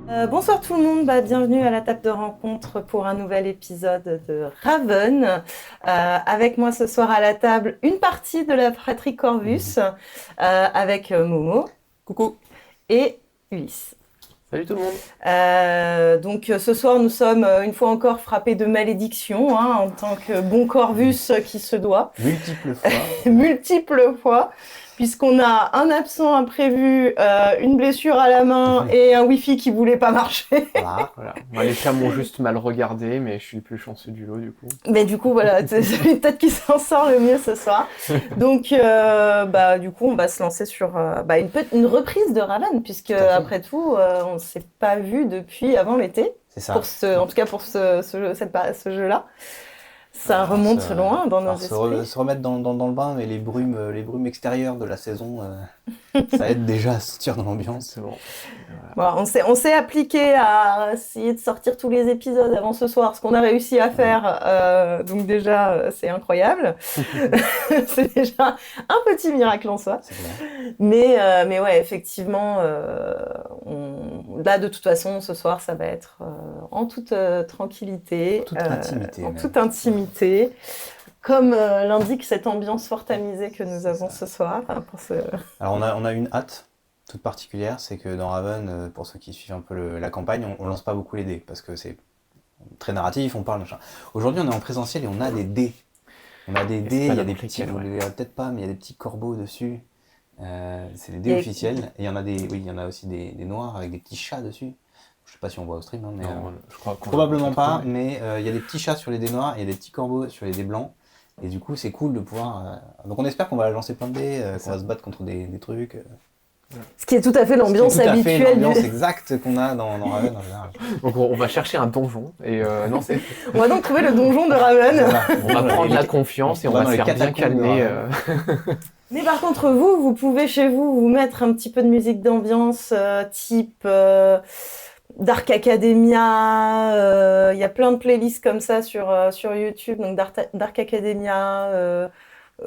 Bonsoir tout le monde, bienvenue à la table de rencontre pour un nouvel épisode de Raven. Avec moi ce soir à la table, une partie de la fratrie Corvus, avec Momo Coucou. et Ulysse. Salut tout le monde. Donc ce soir nous sommes une fois encore frappés de malédiction, en tant que bon Corvus qui se doit. Multiples fois. Multiples fois. Puisqu'on a un absent imprévu, une blessure à la main et un Wi-Fi qui voulait pas marcher. Voilà. Moi, les chats m'ont juste mal regardé, mais je suis le plus chanceux du lot du coup. Mais du coup, voilà, c'est celui peut-être qui s'en sort le mieux ce soir. Donc, du coup, on va se lancer sur une reprise de Raven, puisque après tout, on ne s'est pas vu depuis avant l'été. C'est ça. En tout cas pour ce jeu-là. Ça remonte loin dans nos esprits. Se remettre dans le bain, mais les brumes extérieures de la saison, ça aide déjà à se sentir dans l'ambiance. C'est bon. Voilà. Bon, on s'est appliqué à essayer de sortir tous les épisodes avant ce soir, ce qu'on a réussi à faire. Donc déjà, c'est incroyable. C'est déjà un petit miracle en soi. C'est vrai. Mais ouais, effectivement, là, de toute façon, ce soir, ça va être en toute tranquillité. En toute intimité. Comme l'indique cette ambiance fort tamisée que nous avons ce soir. Alors on a une hâte toute particulière, c'est que dans Raven, pour ceux qui suivent un peu la campagne, on lance pas beaucoup les dés, parce que c'est très narratif, on parle machin. Aujourd'hui on est en présentiel et on a des dés. On a des dés, il y a des petits, vous les verrez peut-être pas, mais il y a des petits corbeaux dessus. C'est des dés officiels. Et il y en a il y en a aussi des noirs avec des petits chats dessus. Je sais pas si on voit au stream, mais Non, je crois probablement pas, mais il y a des petits chats sur les dés noirs et des petits corbeaux sur les dés blancs. Et du coup, c'est cool de pouvoir. Donc, on espère qu'on va lancer plein de dés, qu'on va se battre contre des trucs. Ce qui est tout à fait l'ambiance habituelle. L'ambiance exacte qu'on a dans Raven en général. Donc, on va chercher un donjon. Et on va donc trouver le donjon de Raven. On va prendre la confiance et on va se faire bien calmer. Mais par contre, vous pouvez chez vous mettre un petit peu de musique d'ambiance, type Dark Academia. Il y a plein de playlists comme ça sur YouTube. Donc Dark Academia,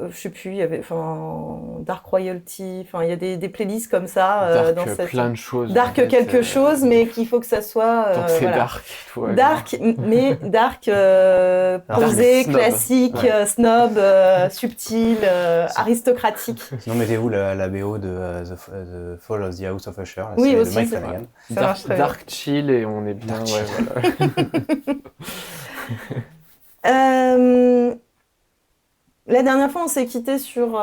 je sais plus, il y avait Dark Royalty. Enfin, il y a des playlists comme ça dans cette plein de choses. Dark quelque chose, mais qu'il faut que ça soit donc c'est voilà. Dark, mais dark posé, classique, snob, subtil, aristocratique. Sinon mettez-vous la BO de The Fall of the House of Usher. Là, oui, c'est aussi, de Mike Flanagan. Dark chill et on est bien. La dernière fois, on s'est quitté sur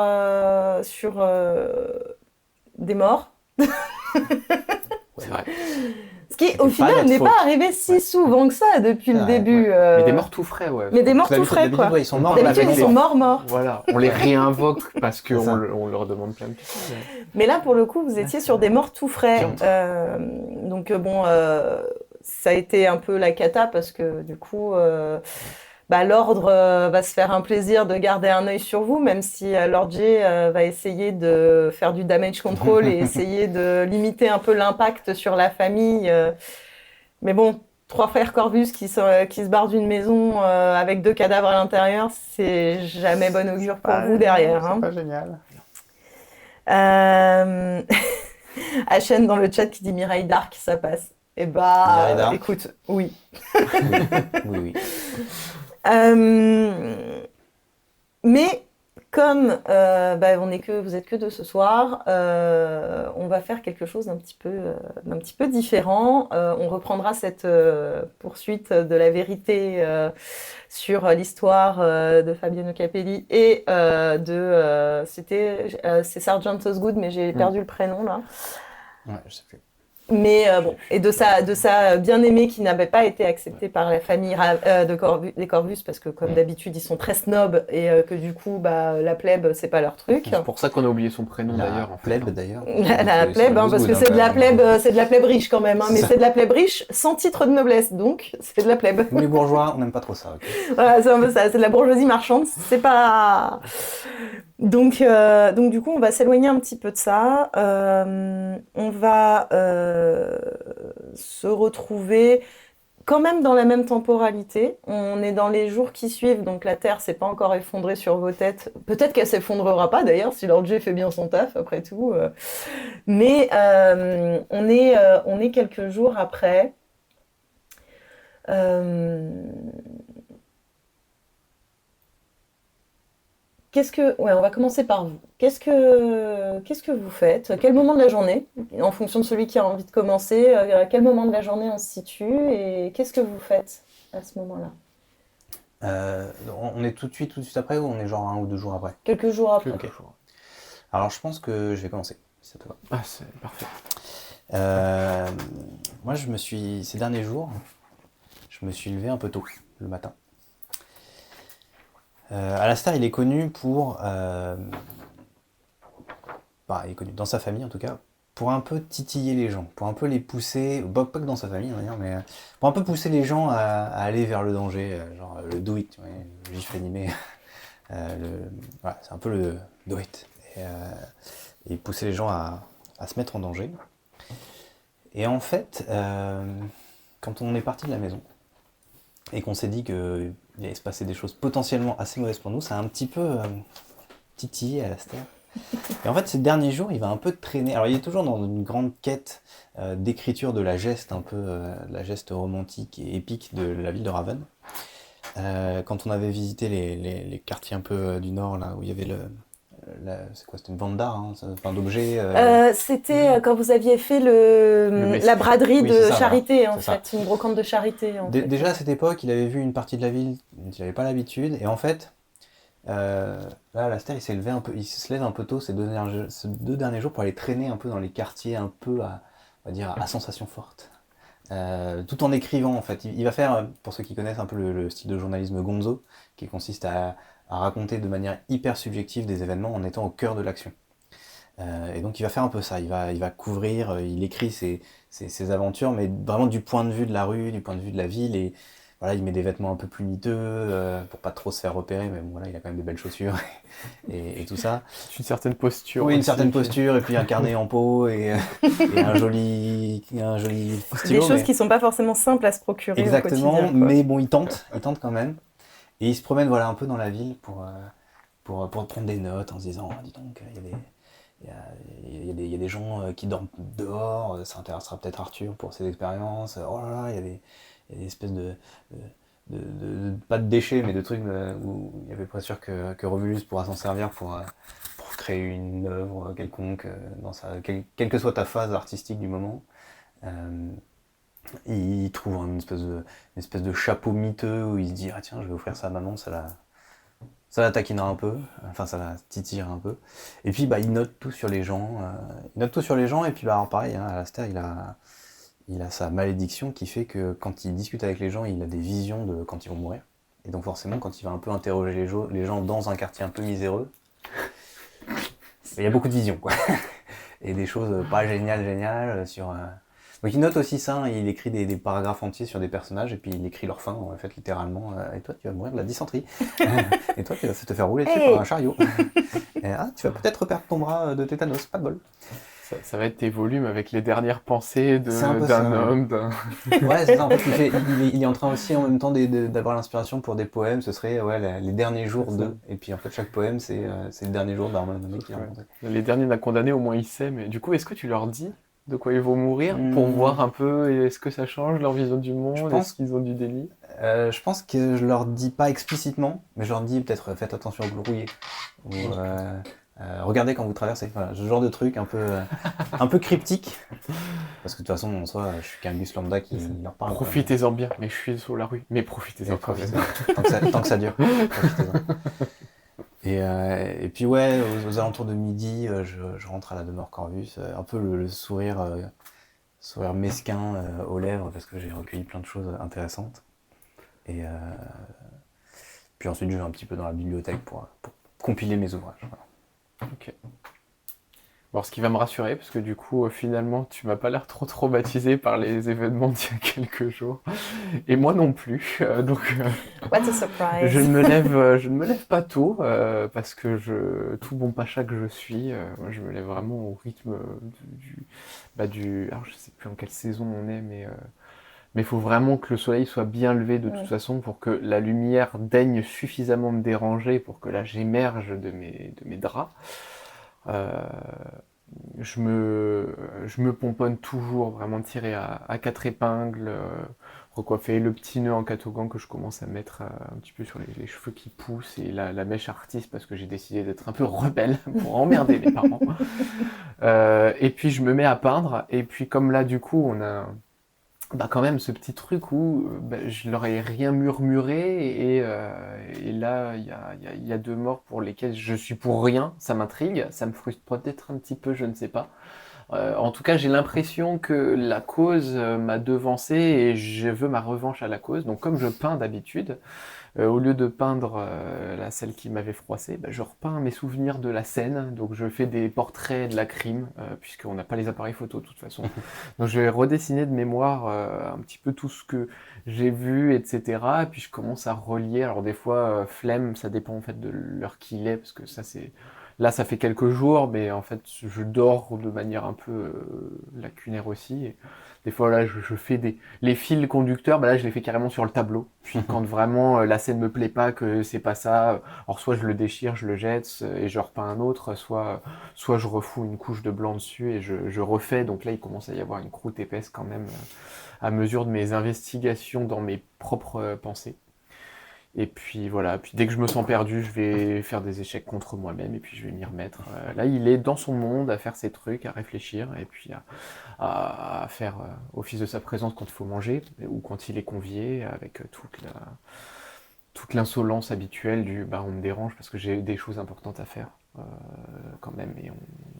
des morts. C'est vrai. Ce qui, au final, n'est pas arrivé si souvent que ça depuis le début. Mais des morts tout frais, ouais. Mais des morts tout frais, quoi. Ils sont morts. D'habitude, ils sont morts. Voilà, on les réinvoque parce qu'on leur demande plein de choses. Mais là, pour le coup, vous étiez sur des morts tout frais. Donc, ça a été un peu la cata parce que, du coup... l'ordre va se faire un plaisir de garder un œil sur vous, même si Lord J va essayer de faire du damage control et essayer de limiter un peu l'impact sur la famille. Mais bon, 3 frères Corvus qui se barrent d'une maison avec 2 cadavres à l'intérieur, c'est jamais bon augure pour vous derrière. C'est pas génial. Hachène dans le chat qui dit Mireille Dark, ça passe. Et écoute, oui. Oui. Mais comme vous êtes que deux ce soir, on va faire quelque chose d'un petit peu différent. On reprendra cette poursuite de la vérité sur l'histoire de Fabiano Capelli et c'est Sergeant Osgood, mais j'ai perdu le prénom là. Ouais, je sais plus. Mais et de sa bien-aimée qui n'avait pas été acceptée par la famille des Corvus, parce que comme d'habitude ils sont très snobs et que du coup la plèbe c'est pas leur truc. C'est pour ça qu'on a oublié son prénom d'ailleurs. La plèbe d'ailleurs. La plèbe, parce que c'est de la plèbe riche quand même, mais c'est de la plèbe riche sans titre de noblesse, donc c'est de la plèbe. Nous les bourgeois, on n'aime pas trop ça. Okay. Voilà, c'est un peu ça, c'est de la bourgeoisie marchande, c'est pas... Donc du coup, on va s'éloigner un petit peu de ça. On va se retrouver quand même dans la même temporalité. On est dans les jours qui suivent, donc la Terre s'est pas encore effondrée sur vos têtes. Peut-être qu'elle s'effondrera pas d'ailleurs, si Lord J fait bien son taf, après tout. Mais on est quelques jours après. Ouais, on va commencer par vous. Qu'est-ce que vous faites? À quel moment de la journée, en fonction de celui qui a envie de commencer, à quel moment de la journée on se situe et qu'est-ce que vous faites à ce moment-là? On est tout de suite après ou on est genre 1 ou 2 jours après? Quelques jours après. Quelques jours. Alors je pense que je vais commencer, si ça te va. Ah, c'est parfait. Moi ces derniers jours, je me suis levé un peu tôt le matin. Alastair, il est connu il est connu dans sa famille en tout cas, pour un peu titiller les gens, pour un peu les pousser, pas que dans sa famille on va dire, mais pour un peu pousser les gens à aller vers le danger, genre le do it, tu vois, le gif animé, voilà, c'est un peu le do it, et pousser les gens à se mettre en danger. Et en fait, quand on est parti de la maison, et qu'on s'est dit qu'il allait se passer des choses potentiellement assez mauvaises pour nous, ça a un petit peu titillé Alastair. Et en fait, ces derniers jours, il va un peu traîner. Alors, il est toujours dans une grande quête d'écriture de la geste, un peu la geste romantique et épique de la ville de Raven. Quand on avait visité les quartiers un peu du nord, là où il y avait c'est quoi, c'était une vente d'art, hein, enfin d'objets. C'était quand vous aviez fait la braderie de charité, en fait, une brocante de charité. Déjà à cette époque, il avait vu une partie de la ville dont il n'avait pas l'habitude, et en fait, là, Alastair, il se lève un peu tôt ces 2 derniers jours pour aller traîner un peu dans les quartiers un peu on va dire, à sensations fortes. Tout en écrivant en fait. Il va faire, pour ceux qui connaissent un peu le style de journalisme gonzo, qui consiste à raconter de manière hyper subjective des événements en étant au cœur de l'action. Et donc il va faire un peu ça, il va couvrir, il écrit ses aventures, mais vraiment du point de vue de la rue, du point de vue de la ville, et voilà, il met des vêtements un peu plus miteux, pour pas trop se faire repérer, mais bon, voilà, il a quand même des belles chaussures, et tout ça. Une certaine posture. Oui, une aussi, certaine posture, et puis un carnet en peau, et un joli stylo. Des choses qui sont pas forcément simples à se procurer au quotidien. Exactement, mais bon, il tente quand même. Et il se promène voilà, un peu dans la ville pour prendre des notes en se disant, dis donc, il y a des gens qui dorment dehors, ça intéressera peut-être Arthur pour ses expériences. Oh là là, il y a des espèces pas de déchets, mais de trucs où il y avait pas sûr que Romulus pourra s'en servir pour créer une œuvre quelconque, quelle que soit ta phase artistique du moment. Il trouve une espèce de chapeau miteux où il se dit, ah tiens, je vais offrir ça à maman, ça la taquinera un peu, enfin ça la titillera un peu. Et puis il note tout sur les gens. Et puis alors pareil, hein, Alastair il a sa malédiction qui fait que quand il discute avec les gens, il a des visions de quand ils vont mourir. Et donc forcément, quand il va un peu interroger les gens dans un quartier un peu miséreux, il y a beaucoup de visions, quoi. Et des choses pas géniales sur... Donc il note aussi ça, hein, il écrit des paragraphes entiers sur des personnages, et puis il écrit leur fin, en fait, littéralement. Et toi, tu vas mourir de la dysenterie. Et toi, tu vas te faire rouler dessus par un chariot. Et, tu vas peut-être perdre ton bras de tétanos, pas de bol. Ça va être tes volumes avec les dernières pensées d'un homme. Ouais, c'est ça. En fait, il est en train aussi en même temps d'avoir l'inspiration pour des poèmes. Ce serait les derniers jours de. Et puis en fait, chaque poème, c'est le dernier jour d'un mec qui a rencontré. Les derniers d'un condamné, au moins il sait. Mais du coup, est-ce que tu leur dis de quoi ils vont mourir pour voir un peu est-ce que ça change leur vision du monde, est-ce qu'ils ont du déni? Je pense que je leur dis pas explicitement, mais je leur dis peut-être faites attention aux grouillés. Ou, regardez quand vous traversez, voilà, ce genre de truc un peu cryptique, parce que de toute façon en soi je suis qu'un bus lambda qui leur parle. Profitez-en bien, mais je suis sur la rue, mais profitez-en quand même. Tant que ça dure, profitez-en. Et puis ouais, aux alentours de midi, je rentre à la demeure Corvus, un peu le sourire mesquin aux lèvres, parce que j'ai recueilli plein de choses intéressantes. Et puis ensuite je vais un petit peu dans la bibliothèque pour compiler mes ouvrages. Voilà. Ok. Bon, ce qui va me rassurer, parce que du coup, finalement, tu m'as pas l'air trop traumatisé par les événements d'il y a quelques jours. Et moi non plus. What a surprise. Je ne me lève pas tôt, parce que tout bon pacha que je suis, moi, je me lève vraiment au rythme alors je sais plus en quelle saison on est, mais Mais il faut vraiment que le soleil soit bien levé de toute façon pour que la lumière daigne suffisamment me déranger pour que là j'émerge de mes draps. Euh, je me pomponne toujours, vraiment tiré à quatre épingles, recoiffé, le petit nœud en catogan que je commence à mettre un petit peu sur les cheveux qui poussent et la mèche artiste parce que j'ai décidé d'être un peu rebelle pour emmerder mes parents. Et puis je me mets à peindre et puis comme là du coup on a quand même ce petit truc où je leur ai rien murmuré et là il y a deux morts pour lesquelles je suis pour rien, ça m'intrigue, ça me frustre peut-être un petit peu, je ne sais pas. En tout cas, j'ai l'impression que la cause m'a devancé et je veux ma revanche à la cause. Donc comme je peins d'habitude, au lieu de peindre celle qui m'avait froissé, je repeins mes souvenirs de la scène. Donc je fais des portraits de la crime, puisqu'on n'a pas les appareils photo de toute façon. Donc je vais redessiner de mémoire un petit peu tout ce que j'ai vu, etc. Et puis je commence à relier. Alors des fois, flemme, ça dépend en fait de l'heure qu'il est, parce que ça c'est... Là, ça fait quelques jours, mais en fait, je dors de manière un peu lacunaire aussi. Et des fois, là, je fais les fils conducteurs, là, je les fais carrément sur le tableau. Puis quand vraiment la scène me plaît pas, que c'est pas ça, alors soit je le déchire, je le jette et je repeins un autre, soit je refous une couche de blanc dessus et je refais. Donc là, il commence à y avoir une croûte épaisse quand même à mesure de mes investigations dans mes propres pensées. Et puis voilà, puis dès que je me sens perdu, je vais faire des échecs contre moi-même et puis je vais m'y remettre. Là, il est dans son monde à faire ses trucs, à réfléchir et puis à faire office de sa présence quand il faut manger ou quand il est convié avec toute l'insolence habituelle du on me dérange parce que j'ai des choses importantes à faire quand même et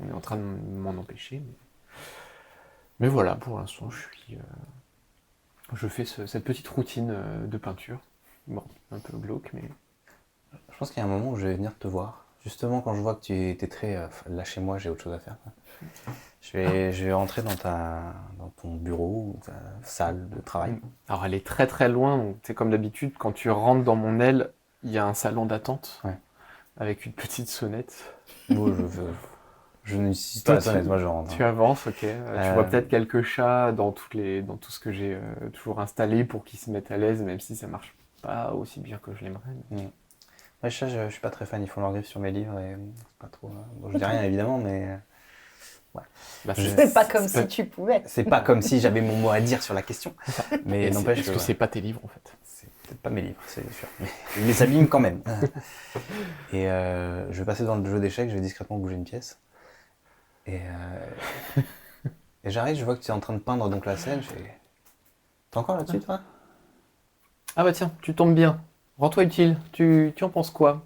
on est en train de m'en empêcher. Mais voilà, pour l'instant, je fais cette petite routine de peinture. Bon, un peu glauque, mais... Je pense qu'il y a un moment où je vais venir te voir. Justement, quand je vois que tu étais très... là, chez moi, j'ai autre chose à faire. Je vais rentrer dans ton bureau, ta salle de travail. Alors, elle est très très loin. Donc, c'est comme d'habitude, quand tu rentres dans mon aile, il y a un salon d'attente avec une petite sonnette. Bon, je n'utilise pas la sonnette, moi je rentre. Tu avances, ok. Tu vois peut-être quelques chats dans tout ce que j'ai toujours installé pour qu'ils se mettent à l'aise, même si ça marche pas aussi bien que je l'aimerais. Mais... Les chats, je suis pas très fan, ils font leur griffe sur mes livres et c'est pas trop... Bon, je dis rien évidemment, mais... Ouais. C'est pas comme si tu pouvais. C'est pas comme si j'avais mon mot à dire sur la question. Mais n'empêche que c'est pas tes livres en fait. C'est peut-être pas mes livres, c'est sûr. Mais ils les abîment quand même. Et je vais passer dans le jeu d'échecs, je vais discrètement bouger une pièce. Et j'arrive, je vois que tu es en train de peindre donc la scène. T'es encore là-dessus, toi ? Ah bah tiens, tu tombes bien. Rends-toi utile. Tu en penses quoi ?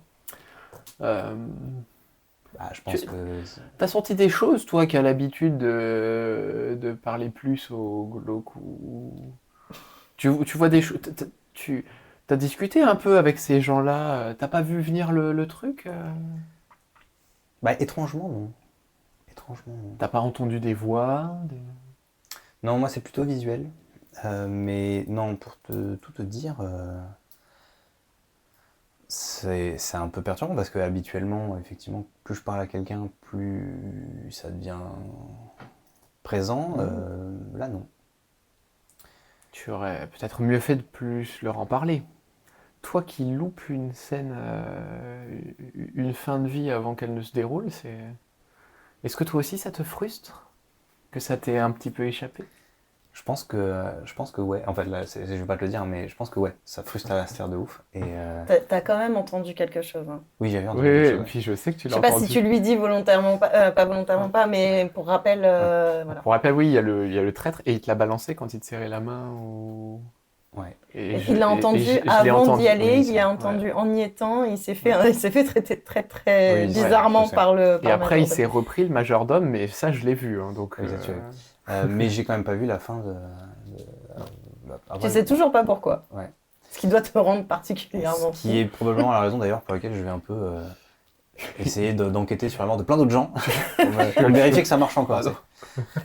Je pense que... T'as senti des choses, toi, qui as l'habitude de parler plus au glauque ou... Tu vois des choses... T'as discuté un peu avec ces gens-là ? T'as pas vu venir le truc ? Étrangement, non. Étrangement, non. T'as pas entendu des voix Non, moi, c'est plutôt visuel. Mais non, pour tout te dire... C'est un peu perturbant parce que habituellement, effectivement, plus je parle à quelqu'un, plus ça devient présent. Là, non. Tu aurais peut-être mieux fait de plus leur en parler. Toi qui loupes une scène, une fin de vie avant qu'elle ne se déroule, est-ce que toi aussi ça te frustre ? Que ça t'ait un petit peu échappé ? Je pense que ouais. En fait, là, je vais pas te le dire, mais je pense que ouais, ça frustre la sphère de ouf. Et T'as quand même entendu quelque chose. Hein. Oui, j'avais entendu quelque chose. Oui, puis je sais que tu l'as entendu. Je sais pas si tu lui dis volontairement, pas volontairement pas, mais pour rappel, voilà. Pour rappel, oui, il y a le traître et il te l'a balancé quand il te serrait la main ou... Ouais. Et il l'a entendu avant d'y aller, il a entendu en y étant, il s'est fait traiter très bizarrement par le. Et après, il s'est repris le majordome, mais ça, je l'ai vu. Hein, donc. Mais j'ai quand même pas vu la fin de... Tu sais toujours pas pourquoi. Ouais. Ce qui doit te rendre particulièrement. Ce qui est probablement la raison d'ailleurs pour laquelle je vais un peu essayer d'enquêter sur la mort de plein d'autres gens pour vérifier que ça marche encore.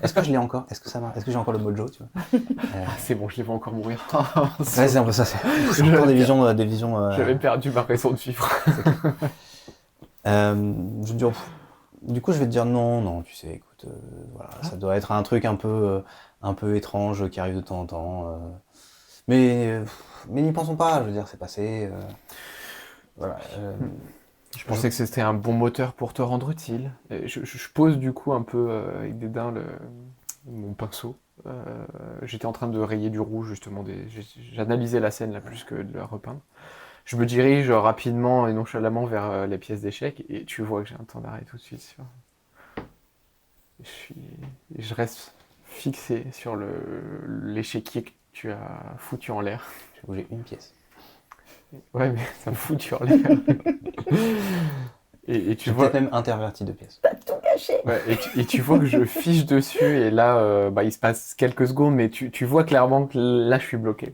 Est-ce que je l'ai encore ? Est-ce que ça marche ? Est-ce que j'ai encore le mojo, tu vois ? C'est bon, je les vois encore mourir. C'est un peu ça. J'ai encore des visions. J'avais perdu ma raison de vivre. Du coup, je vais te dire non, tu sais, écoute. écoute, voilà, ça doit être un truc un peu étrange qui arrive de temps en temps. Mais n'y pensons pas, je veux dire, c'est passé. Voilà. Je pensais que c'était un bon moteur pour te rendre utile. Et je pose du coup un peu avec dédain mon pinceau. J'étais en train de rayer du rouge justement. J'analysais la scène là plus que de la repeindre. Je me dirige rapidement et nonchalamment vers les pièces d'échecs et tu vois que j'ai un temps d'arrêt tout de suite. Je reste fixé sur l'échiquier que tu as foutu en l'air. J'ai bougé une pièce. Ouais, mais ça me foutu en l'air. Et tu J'ai vois. peut-être même interverti 2 pièces. T'as tout caché. Ouais, et tu vois que je fiche dessus et là, il se passe quelques secondes, mais tu vois clairement que là, je suis bloqué.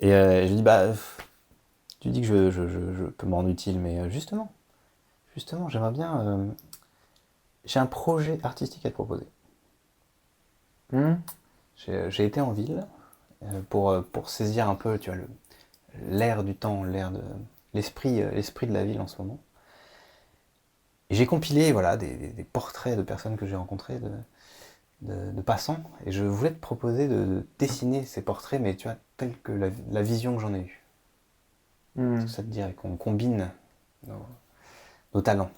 Et je dis, tu dis que je peux me rendre utile, mais justement, j'aimerais bien. J'ai un projet artistique à te proposer. J'ai été en ville pour saisir un peu, tu vois, l'air du temps, l'esprit de la ville en ce moment. Et j'ai compilé, voilà, des portraits de personnes que j'ai rencontrées, de passants, et je voulais te proposer de dessiner ces portraits, mais tu vois, tels que la vision que j'en ai eue. Est-ce que ça te dirait qu'on combine nos talents?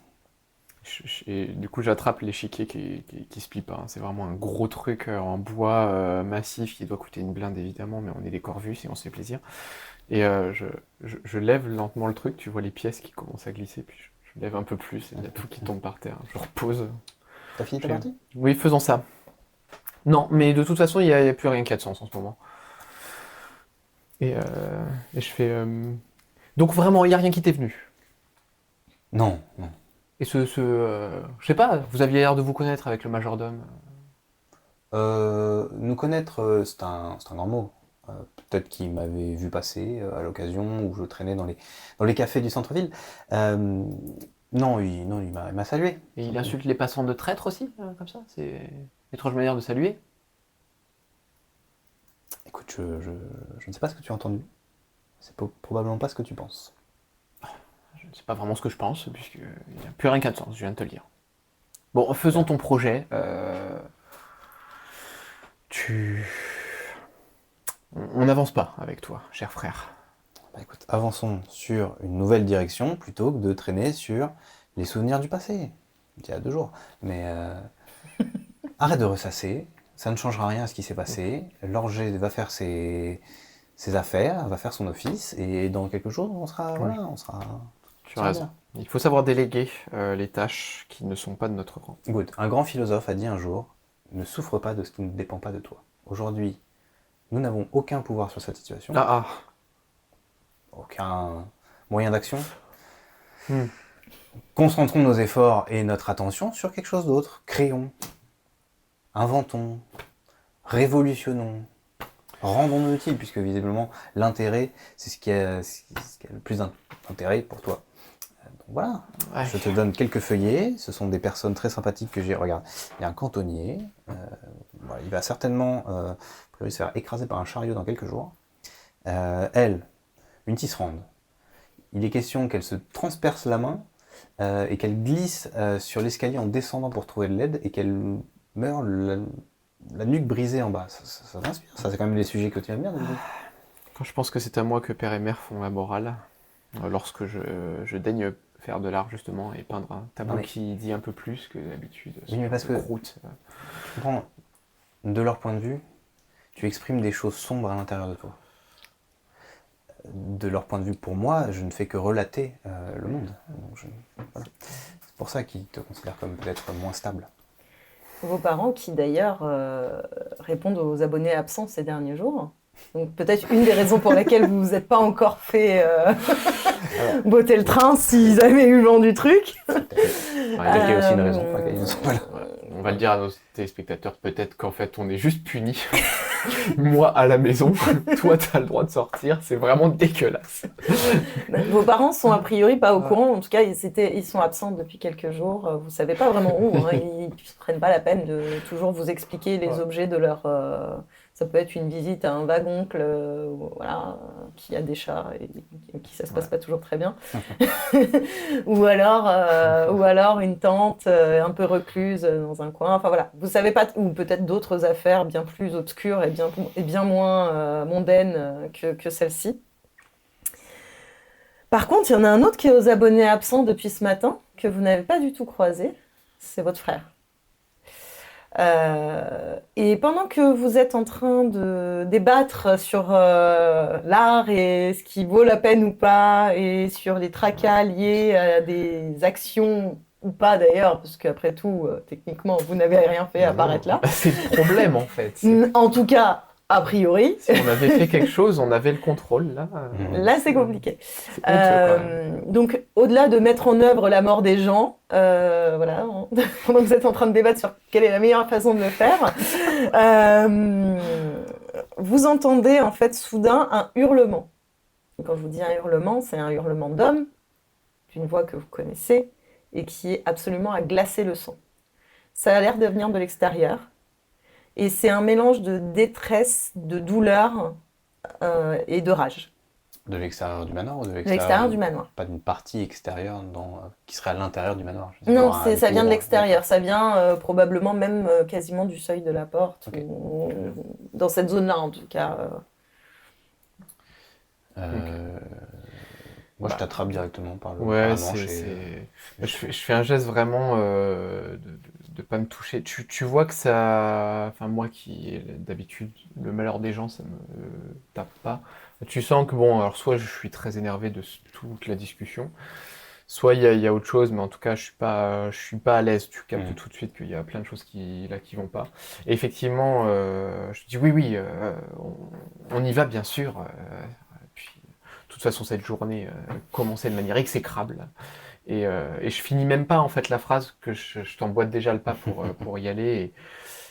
Et du coup, j'attrape l'échiquier qui se plie pas. C'est vraiment un gros truc en bois massif qui doit coûter une blinde évidemment, mais on est des Corvus et on se fait plaisir. Et je lève lentement le truc, tu vois les pièces qui commencent à glisser, puis je lève un peu plus et il y a tout qui tombe par terre. Je repose. T'as fini ta partie? Oui, faisons ça. Non, mais de toute façon, il n'y a plus rien qui a de sens en ce moment. Et je fais... Donc vraiment, il n'y a rien qui t'est venu? Non. Et je sais pas, vous aviez l'air de vous connaître avec le majordome. Nous connaître, c'est un grand mot. Peut-être qu'il m'avait vu passer à l'occasion où je traînais dans les cafés du centre-ville. Non, il m'a salué. Et il insulte les passants de traîtres aussi, comme ça? C'est une étrange manière de saluer. Écoute, je ne sais pas ce que tu as entendu. C'est probablement pas ce que tu penses. Je ne sais pas vraiment ce que je pense, puisqu'il n'y a plus rien qui a de sens, je viens de te le dire. Bon, faisons ton projet. On n'avance pas avec toi, cher frère. Écoute, avançons sur une nouvelle direction plutôt que de traîner sur les souvenirs du passé. Il y a 2 jours. Mais arrête de ressasser, ça ne changera rien à ce qui s'est passé. L'orgé va faire ses affaires, va faire son office, et dans quelques jours, on sera... Tu as raison. Il faut savoir déléguer les tâches qui ne sont pas de notre rang. Good. Un grand philosophe a dit un jour, ne souffre pas de ce qui ne dépend pas de toi. Aujourd'hui, nous n'avons aucun pouvoir sur cette situation. Aucun moyen d'action. Concentrons nos efforts et notre attention sur quelque chose d'autre. Créons, inventons, révolutionnons, rendons-nous utiles, puisque visiblement l'intérêt, c'est ce qui a le plus d'intérêt pour toi. Donc voilà, je te donne quelques feuillets, ce sont des personnes très sympathiques que j'ai. Regarde, il y a un cantonnier, voilà, il va certainement se faire écraser par un chariot dans quelques jours. Elle, une tisserande. Il est question qu'elle se transperce la main et qu'elle glisse sur l'escalier en descendant pour trouver de l'aide et qu'elle meurt la nuque brisée en bas. Ça t'inspire? Ça, c'est quand même les sujets que tu aimes bien. Quand je pense que c'est à moi que père et mère font la morale, lorsque je daigne faire de l'art justement et peindre un tableau qui dit un peu plus que d'habitude. Oui, mais parce que tu comprends, de leur point de vue, tu exprimes des choses sombres à l'intérieur de toi. De leur point de vue, pour moi, je ne fais que relater le monde. Donc voilà. C'est pour ça qu'ils te considèrent comme peut-être moins stable. Vos parents qui d'ailleurs répondent aux abonnés absents ces derniers jours. Donc peut-être une des raisons pour laquelle vous vous êtes pas encore fait botter le train s'ils avaient eu vent du truc. Peut-être qu'il y a aussi une raison pour laquelle ils ne sont pas là. On va le dire à nos téléspectateurs, peut-être qu'en fait on est juste punis. Moi, à la maison, toi, t'as le droit de sortir. C'est vraiment dégueulasse. Vos parents sont a priori pas au courant. En tout cas, ils sont absents depuis quelques jours. Vous savez pas vraiment où. Hein. Ils ne prennent pas la peine de toujours vous expliquer les objets de leur... ça peut être une visite à un wagoncle voilà, qui a des chats et qui ça se passe pas toujours très bien. ou alors une tante un peu recluse dans un coin. Enfin voilà, vous savez pas, ou peut-être d'autres affaires bien plus obscures et bien moins mondaines que celle-ci. Par contre, il y en a un autre qui est aux abonnés absents depuis ce matin, que vous n'avez pas du tout croisé, c'est votre frère. Et pendant que vous êtes en train de débattre sur l'art et ce qui vaut la peine ou pas, et sur les tracas liés à des actions ou pas d'ailleurs, parce qu'après tout, techniquement, vous n'avez rien fait à part être là. C'est le problème en fait. En tout cas, a priori. Si on avait fait quelque chose, on avait le contrôle. Là, c'est compliqué. C'est honteux, donc, au-delà de mettre en œuvre la mort des gens, voilà, pendant que vous êtes en train de débattre sur quelle est la meilleure façon de le faire, vous entendez en fait soudain un hurlement. Et quand je vous dis un hurlement, c'est un hurlement d'homme, d'une voix que vous connaissez, et qui est absolument à glacer le sang. Ça a l'air de venir de l'extérieur. Et c'est un mélange de détresse, de douleur et de rage. De l'extérieur du manoir ou de l'extérieur du manoir. Pas d'une partie extérieure qui serait à l'intérieur du manoir. Non, ça vient de l'extérieur. Ça vient probablement même quasiment du seuil de la porte. Okay. Ou, dans cette zone-là, en tout cas. Moi, je t'attrape directement par le manche. Je fais un geste vraiment de pas me toucher. Tu vois que ça... Enfin, moi qui, d'habitude, le malheur des gens, ça me tape pas. Tu sens que, bon, alors soit je suis très énervé de toute la discussion, soit il y a autre chose, mais en tout cas, je suis pas à l'aise. Tu captes tout de suite qu'il y a plein de choses qui vont pas. Et effectivement, je te dis oui, on y va, bien sûr. De toute façon, cette journée commençait de manière exécrable. Et je finis même pas en fait la phrase que je t'emboîte déjà le pas pour y aller.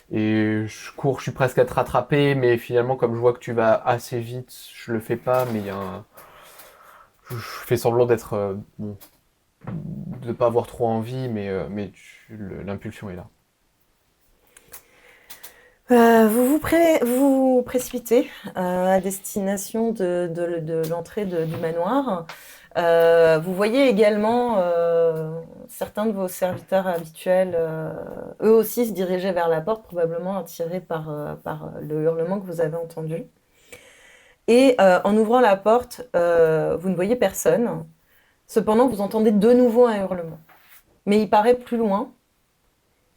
Et je cours, je suis presque à te rattraper, mais finalement, comme je vois que tu vas assez vite, je le fais pas. Mais je fais semblant d'être de pas avoir trop envie, mais l'impulsion est là. Vous précipitez à destination de l'entrée du manoir. Vous voyez également certains de vos serviteurs habituels, eux aussi se diriger vers la porte, probablement attirés par le hurlement que vous avez entendu. Et en ouvrant la porte, vous ne voyez personne. Cependant, vous entendez de nouveau un hurlement. Mais il paraît plus loin.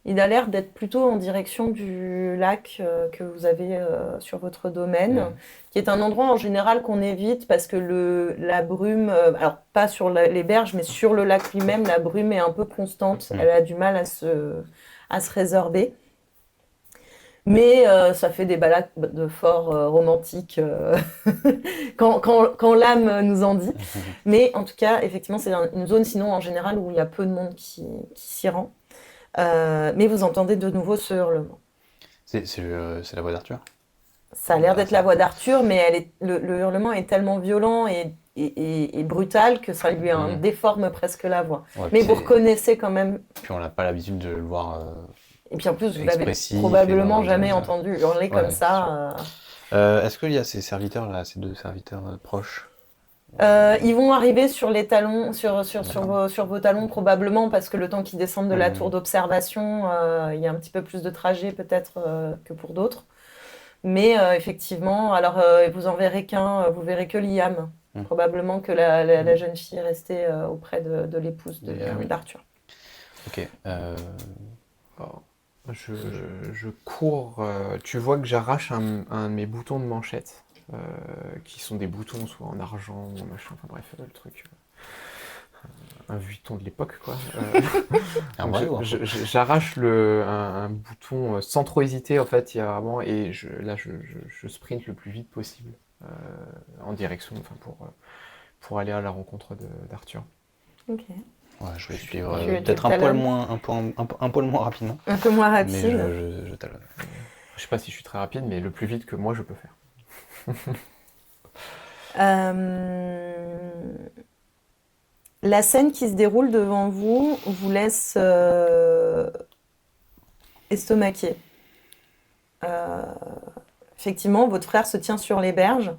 Il a l'air d'être plutôt en direction du lac que vous avez sur votre domaine, qui est un endroit en général qu'on évite parce que la brume, alors pas sur les berges, mais sur le lac lui-même, la brume est un peu constante. Elle a du mal à se résorber. Mais ça fait des balades de fort romantiques quand l'âme nous en dit. Mais en tout cas, effectivement, c'est une zone sinon en général où il y a peu de monde qui s'y rend. Mais vous entendez de nouveau ce hurlement. C'est la voix d'Arthur ? Ça a l'air d'être la voix d'Arthur, mais le hurlement est tellement violent et brutal que ça lui déforme presque la voix. Ouais, mais vous reconnaissez quand même... Puis on n'a pas l'habitude de le voir et puis en plus, vous l'avez probablement jamais entendu hurler comme ça. Est-ce qu'il y a ces serviteurs-là, ces deux serviteurs proches ? Ils vont arriver sur les talons, sur vos talons probablement parce que le temps qu'ils descendent de la tour d'observation, il y a un petit peu plus de trajet peut-être que pour d'autres. Mais effectivement, alors vous en verrez vous verrez que Liam, probablement que la jeune fille est restée auprès de l'épouse d'Arthur. Ok. Je cours, tu vois que j'arrache un de mes boutons de manchette. Qui sont des boutons soit en argent ou en machin, enfin bref, le truc, un vuitton de l'époque quoi. J'arrache un bouton sans trop hésiter en fait, il y a vraiment, et je sprint le plus vite possible en direction, enfin pour aller à la rencontre d'Arthur. Ok. Ouais, je vais suivre peut-être un poil moins rapidement. Un peu moins rapide. Mais je talonne. Je sais pas si je suis très rapide, mais le plus vite que moi je peux faire. La scène qui se déroule devant vous vous laisse estomaqué. Euh, Effectivement, votre frère se tient sur les berges,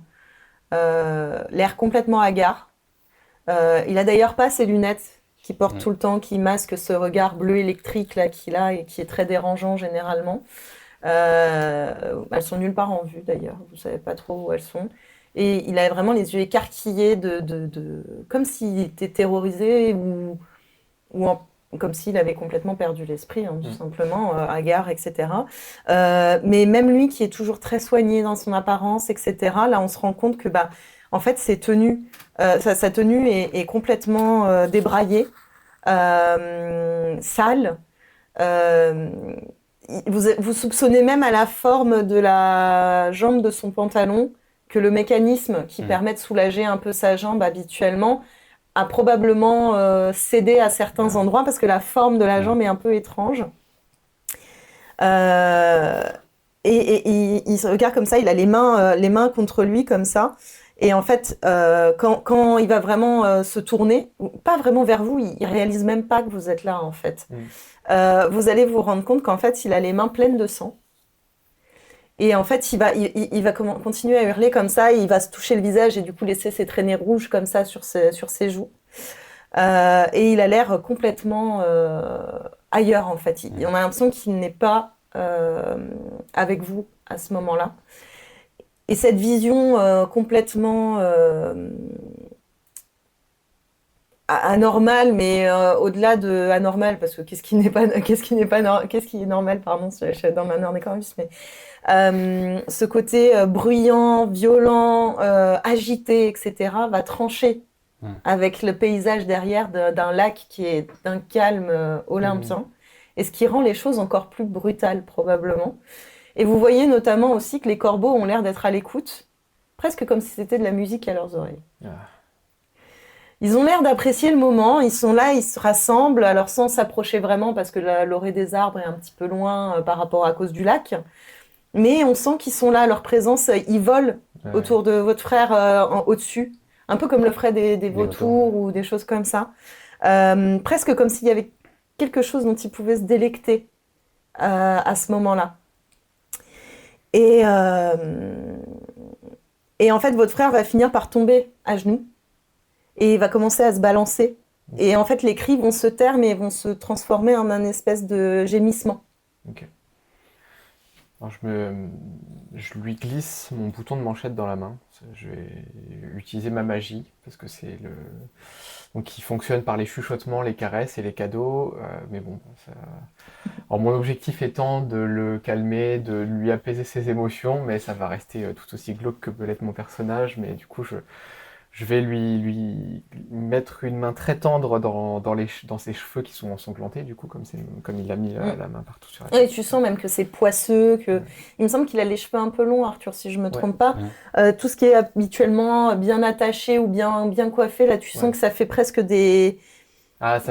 l'air complètement hagard. Il a d'ailleurs pas ses lunettes qui porte tout le temps, qui masquent ce regard bleu électrique là qu'il a et qui est très dérangeant généralement. Elles sont nulle part en vue d'ailleurs, vous savez pas trop où elles sont. Et il a vraiment les yeux écarquillés comme s'il était terrorisé ou comme s'il avait complètement perdu l'esprit, hein, tout simplement, hagard, etc. Mais même lui qui est toujours très soigné dans son apparence, etc., là on se rend compte que en fait ses tenues, sa tenue est complètement débraillée, sale. Euh, vous soupçonnez même à la forme de la jambe de son pantalon que le mécanisme qui permet de soulager un peu sa jambe habituellement a probablement cédé à certains endroits parce que la forme de la jambe est un peu étrange. Il se regarde comme ça, il a les mains contre lui comme ça. Et en fait, quand il va vraiment se tourner, pas vraiment vers vous, il réalise même pas que vous êtes là en fait. Vous allez vous rendre compte qu'en fait, il a les mains pleines de sang. Et en fait, il va continuer à hurler comme ça, et il va se toucher le visage et du coup laisser ses traînées rouges comme ça sur ses joues. Et il a l'air complètement ailleurs en fait. On a l'impression qu'il n'est pas avec vous à ce moment-là. Et cette vision complètement anormal, mais au-delà de anormal, parce que qu'est-ce qui est normal, pardon, je suis dans ma Nornécorus, mais ce côté bruyant, violent, agité, etc., va trancher avec le paysage derrière d'un lac qui est d'un calme olympien, et ce qui rend les choses encore plus brutales, probablement. Et vous voyez notamment aussi que les corbeaux ont l'air d'être à l'écoute, presque comme si c'était de la musique à leurs oreilles. Ils ont l'air d'apprécier le moment, ils sont là, ils se rassemblent, alors sans s'approcher vraiment parce que l'orée des arbres est un petit peu loin par rapport à cause du lac. Mais on sent qu'ils sont là, leur présence, ils volent autour de votre frère au-dessus, un peu comme le feraient des vautours ou des choses comme ça. Presque comme s'il y avait quelque chose dont ils pouvaient se délecter à ce moment-là. Et en fait, votre frère va finir par tomber à genoux. Et il va commencer à se balancer. Et en fait, les cris vont se taire, mais vont se transformer en un espèce de gémissement. Ok. Alors je lui glisse mon bouton de manchette dans la main. Je vais utiliser ma magie, parce que c'est le... Donc il fonctionne par les chuchotements, les caresses et les cadeaux. Mais bon, ça... Alors mon objectif étant de le calmer, de lui apaiser ses émotions, mais ça va rester tout aussi glauque que peut l'être mon personnage. Mais du coup, je vais lui mettre une main très tendre dans ses cheveux qui sont ensanglantés, du coup, comme il a mis la main partout sur la tête. Et tu sens même que c'est poisseux, que... Il me semble qu'il a les cheveux un peu longs, Arthur, si je me trompe pas. Tout ce qui est habituellement bien attaché ou bien coiffé, là, tu sens que ça fait presque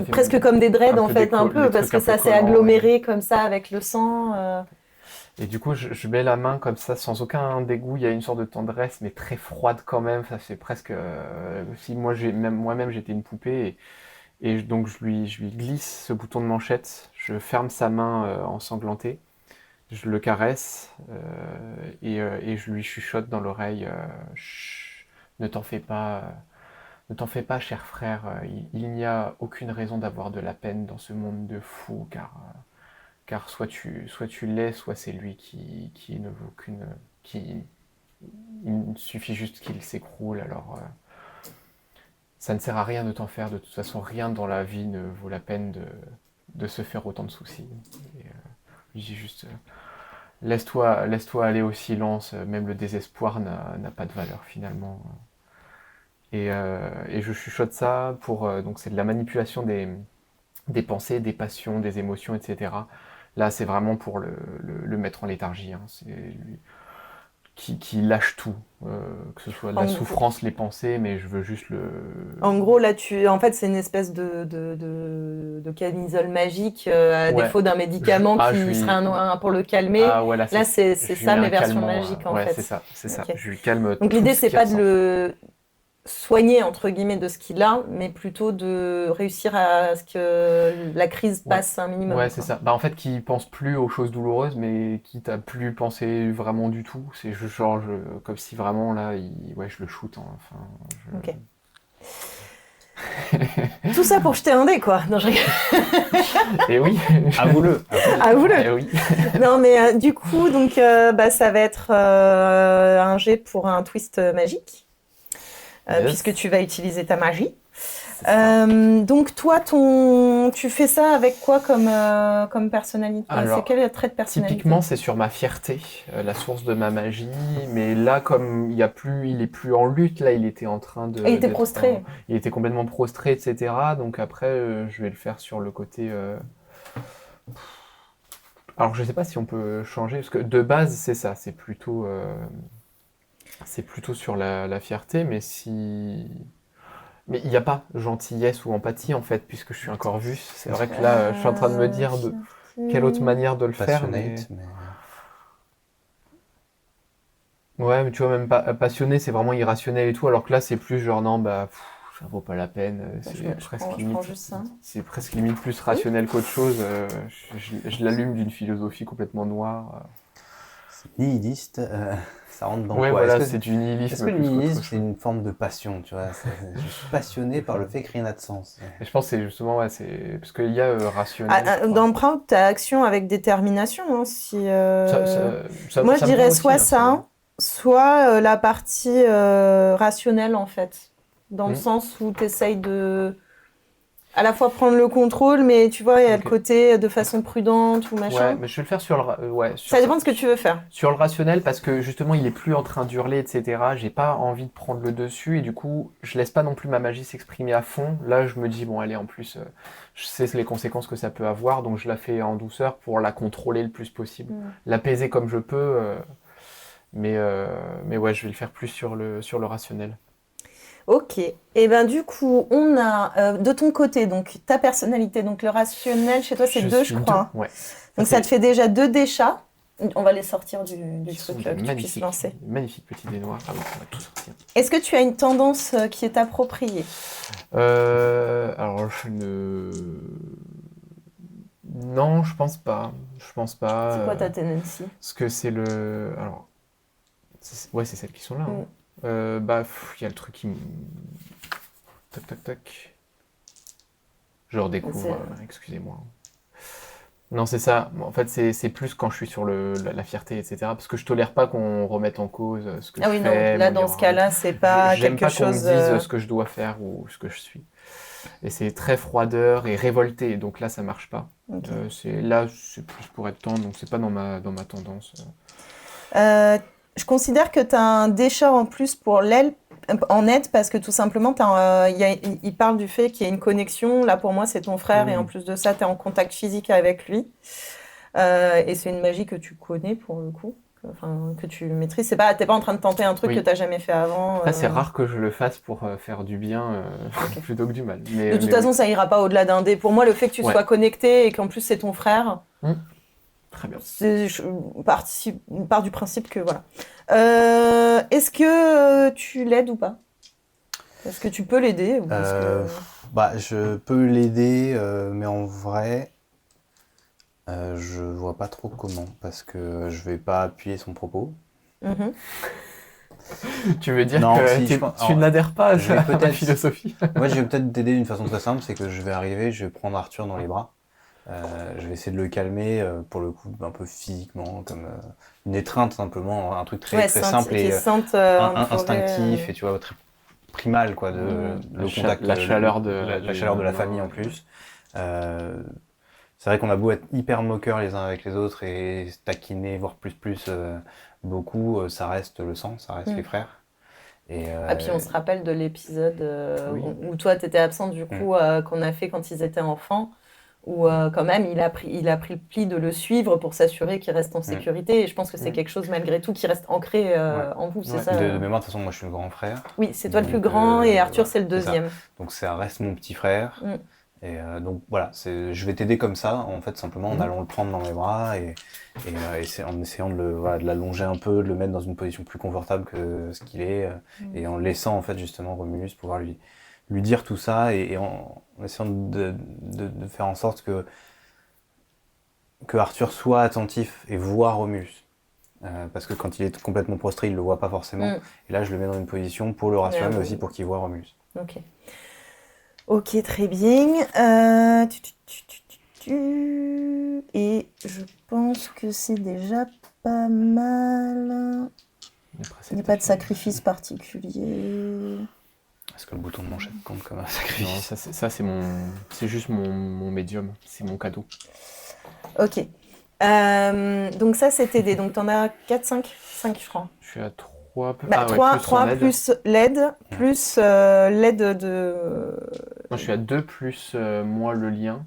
presque comme des dreads, en fait, un peu, parce que ça s'est aggloméré comme ça avec le sang. Et du coup, je mets la main comme ça, sans aucun dégoût. Il y a une sorte de tendresse, mais très froide quand même. Ça fait presque... si moi-même j'étais une poupée. Donc je lui glisse ce bouton de manchette. Je ferme sa main ensanglantée. Je le caresse et je lui chuchote dans l'oreille. Chut, ne t'en fais pas. Ne t'en fais pas, cher frère. Il n'y a aucune raison d'avoir de la peine dans ce monde de fous, car soit tu l'es, soit c'est lui qui ne vaut qu'une... Il suffit juste qu'il s'écroule, alors ça ne sert à rien de t'en faire, de toute façon rien dans la vie ne vaut la peine de se faire autant de soucis. Et, je dis juste, laisse-toi aller au silence, même le désespoir n'a pas de valeur finalement. Et je chuchote ça donc c'est de la manipulation des pensées, des passions, des émotions, etc. Là, c'est vraiment pour le mettre en léthargie. Hein. qui lâche tout, que ce soit de la En, souffrance, les pensées, mais je veux juste en gros, là, en fait, c'est une espèce de camisole magique, à Ouais, défaut d'un médicament je qui serait lui... pour le calmer. Ah ouais, là, Là, c'est je lui ça, mets mais un version calmant. magique, en Ouais, fait. c'est ça. Ok. Je lui calme Donc, tout l'idée, ce c'est qu'il pas de ressent. le soigner, entre guillemets, de ce qu'il a, mais plutôt de réussir à ce que la crise Ouais, passe un minimum, ouais, c'est quoi. ça. Bah, en fait, qui pense plus aux choses douloureuses, mais qui t'a plus pensé vraiment du tout. C'est genre, comme si vraiment, là, ouais, je le shoot, hein. Enfin, Ok. Tout ça pour jeter un dé, quoi. Non, je rigole. Et oui. Avoue-le. Ah, vous Eh oui. Non, mais du coup, donc, ça va être un jet pour un twist magique, Yes. puisque tu vas utiliser ta magie. C'est ça. Donc, toi, tu fais ça avec quoi comme personnalité? C'est Alors, quel trait de personnalité? typiquement, c'est sur ma fierté, la source de ma magie. Mais là, comme il est plus en lutte, là, il était en train de. Ah, il était d'être prostré. il était complètement prostré, etc. Donc après, je vais le faire sur le côté. Alors, je sais pas si on peut changer, parce que de base, c'est ça. C'est plutôt sur la fierté, mais si. Mais il n'y a pas gentillesse ou empathie en fait, puisque je suis un Corvus. C'est vrai que là, je suis en train de me dire quelle autre manière de le faire, mais Passionate, mais... ouais, mais tu vois, même pas passionné, c'est vraiment irrationnel et tout, alors que là, c'est plus genre non, bah ça vaut pas la peine. Je prends juste ça. C'est presque limite plus rationnel qu'autre chose. Je l'allume d'une philosophie complètement noire. Nihiliste, ça rentre dans Ouais, quoi? voilà, Est-ce c'est que, du est-ce nihilisme que le plus qu'autre nihilisme, c'est chose. une forme de passion, tu vois? Je suis passionné par le fait que rien n'a de sens. Et je pense que c'est justement, ouais, c'est parce qu'il y a rationnel, je crois. Dans Proud, t'as action avec détermination, hein, Moi, je Ça me va dirais aussi, soit hein, ça. ça, soit la partie rationnelle, en fait. Dans le Hmm. sens où tu essayes de à la fois prendre le contrôle, mais tu vois, il y a le Ok. côté de façon prudente ou Ouais, machin. mais je vais le faire sur ouais, Ça dépend de ce que tu veux faire. sur le rationnel parce que justement il est plus en train d'hurler, etc. J'ai pas envie de prendre le dessus et du coup je laisse pas non plus ma magie s'exprimer à fond. Là je me dis bon allez en plus je sais les conséquences que ça peut avoir donc je la fais en douceur pour la contrôler le plus possible, l'apaiser comme je peux. Mais ouais je vais le faire plus sur le rationnel. Ok. Et ben du coup, on a de ton côté, donc ta personnalité, donc le rationnel, chez toi, c'est Je 2, je suis crois, deux, hein. ouais. Donc ça te fait déjà 2 dés chats. On va les sortir du Qui sont truc des que tu puisses lancer. magnifiques petits dés noirs. Ah oui, on va tout sortir. Est-ce que tu as une tendance qui est appropriée? Alors je ne. Non, je pense pas. Je pense pas. C'est quoi ta tendency? Parce que c'est le. Alors. Ouais, c'est celles qui sont là, hein. Bah, il y a le truc qui me. Tac, tac, tac. Je redécouvre, excusez-moi. Non, c'est ça. En fait, c'est plus quand je suis sur la fierté, etc. Parce que je tolère pas qu'on remette en cause ce que Ah je oui, non, fais, là, mon dans ce hiérarchie. cas-là, c'est pas J'aime quelque pas qu'on me chose. dise ce que je dois faire ou ce que je suis. Et c'est très froideur et révolté, donc là, ça marche pas. Ok. Là, c'est plus pour être tendre, donc c'est pas dans ma tendance. Je considère que tu as un déchat en plus pour l'aile en aide parce que tout simplement, il parle du fait qu'il y a une connexion. Là, pour moi, c'est ton frère et en plus de ça, tu es en contact physique avec lui. Et c'est une magie que tu connais pour le coup, que tu maîtrises. T'es pas en train de tenter un truc Oui. que tu n'as jamais fait avant. Là, c'est rare que je le fasse pour faire du bien plutôt que du mal. De toute façon, ça ira pas au-delà d'un dé. Pour moi, le fait que tu sois connecté et qu'en plus c'est ton frère, très bien. Je pars du principe que voilà. Est-ce que tu l'aides ou pas? Est-ce que tu peux l'aider ou Bah, je peux l'aider, mais en vrai, je vois pas trop comment, parce que je vais pas appuyer son propos. Tu veux dire Non, que si, tu n'adhères pas à peut-être philosophie? Moi, je vais peut-être t'aider d'une façon très simple, c'est que je vais arriver, je vais prendre Arthur dans les bras. Je vais essayer de le calmer, pour le coup, un peu physiquement, comme une étreinte simplement, un truc très simple et instinctif, et tu vois, très primal, quoi, le contact, la chaleur de la chaleur de la famille en plus. C'est vrai qu'on a beau être hyper moqueurs les uns avec les autres et se taquiner, voire plus, beaucoup, ça reste le sang, ça reste les frères. Et puis on se rappelle de l'épisode Oui. où toi tu étais absente du coup qu'on a fait quand ils étaient enfants, où quand même il a pris le pli de le suivre pour s'assurer qu'il reste en sécurité. Et je pense que c'est quelque chose malgré tout qui reste ancré en vous, c'est ça De mémoire, de toute façon, moi je suis le grand frère. Oui, c'est toi le plus grand et Arthur c'est le deuxième. Donc ça reste mon petit frère. Et donc voilà, je vais t'aider comme ça, en fait, simplement en allant le prendre dans mes bras et en essayant de l'allonger un peu, de le mettre dans une position plus confortable que ce qu'il est, et en laissant en fait justement Romulus pouvoir lui dire tout ça et en essayant de faire en sorte que Arthur soit attentif et voit Romulus. Parce que quand il est complètement prostré, il le voit pas forcément. Et là, je le mets dans une position pour le rassurer, mais aussi pour qu'il voit Romulus. Ok, très bien. Et je pense que c'est déjà pas mal. Il n'y a pas de sacrifice particulier. Est-ce que le bouton de manchette compte comme un sacrifice? Non, c'est juste mon médium, c'est mon cadeau. Ok. Donc ça, c'est t'aider. Donc t'en as 4, 5 je crois. Je suis à 3. 3 plus l'aide, plus l'aide de... Moi, je suis à 2 plus moi le lien,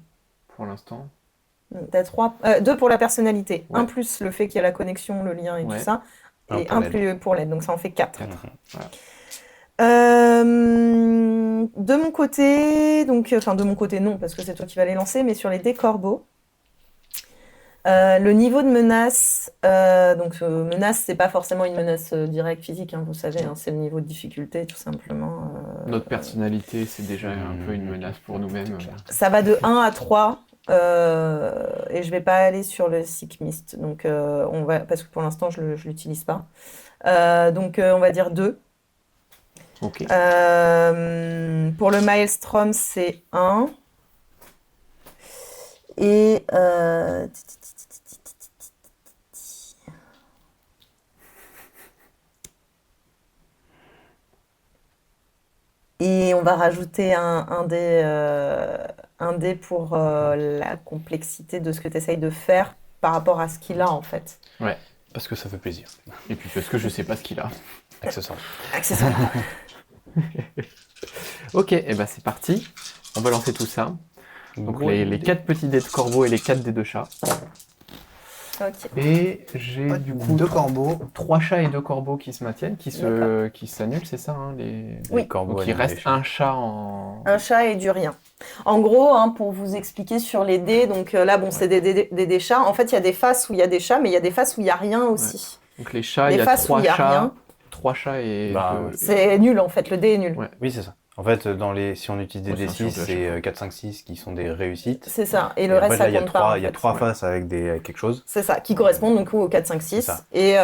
pour l'instant. T'as 2 pour la personnalité, 1 plus le fait qu'il y a la connexion, le lien et tout ça, et 1 plus pour l'aide, donc ça en fait 4. Voilà. De mon côté, de mon côté non, parce que c'est toi qui vas les lancer, mais sur les dés corbeaux, le niveau de menace, menace, c'est pas forcément une menace directe physique, vous savez, c'est le niveau de difficulté tout simplement. Notre personnalité, c'est déjà un peu une menace pour nous-mêmes. Ça va de 1 à 3, et je vais pas aller sur le Sick Mist, donc parce que pour l'instant je l'utilise pas. Donc on va dire 2. Ok. Pour le Maelstrom, c'est 1. Et on va rajouter un dé pour la complexité de ce que tu essayes de faire par rapport à ce qu'il a en fait. Ouais. Parce que ça fait plaisir. Et puis parce que je sais pas ce qu'il a. Accessoirement. Ok, et ben c'est parti. On va lancer tout ça. Donc les 4 petits dés de corbeau et les 4 dés de chat. Ok. Et j'ai du coup 2 corbeaux, 3 chats et 2 corbeaux qui se maintiennent, qui s'annulent, c'est ça Oui. Corbeaux. Donc il reste un chat en... Un chat et du rien. En gros, pour vous expliquer sur les dés, donc là, c'est des chats. En fait, il y a des faces où il y a des chats, mais il y a des faces où il n'y a rien aussi. Ouais. Donc les chats, il y a 3 chats. 3 chats et... C'est nul en fait, le dé est nul. Ouais. Oui, c'est ça. En fait, si on utilise des D6, c'est 4, 5, 6 qui sont des réussites. C'est ça. Et le reste, ça compte pas. Il y a 3 faces avec quelque chose. C'est ça, qui correspondent donc aux 4, 5, 6. Et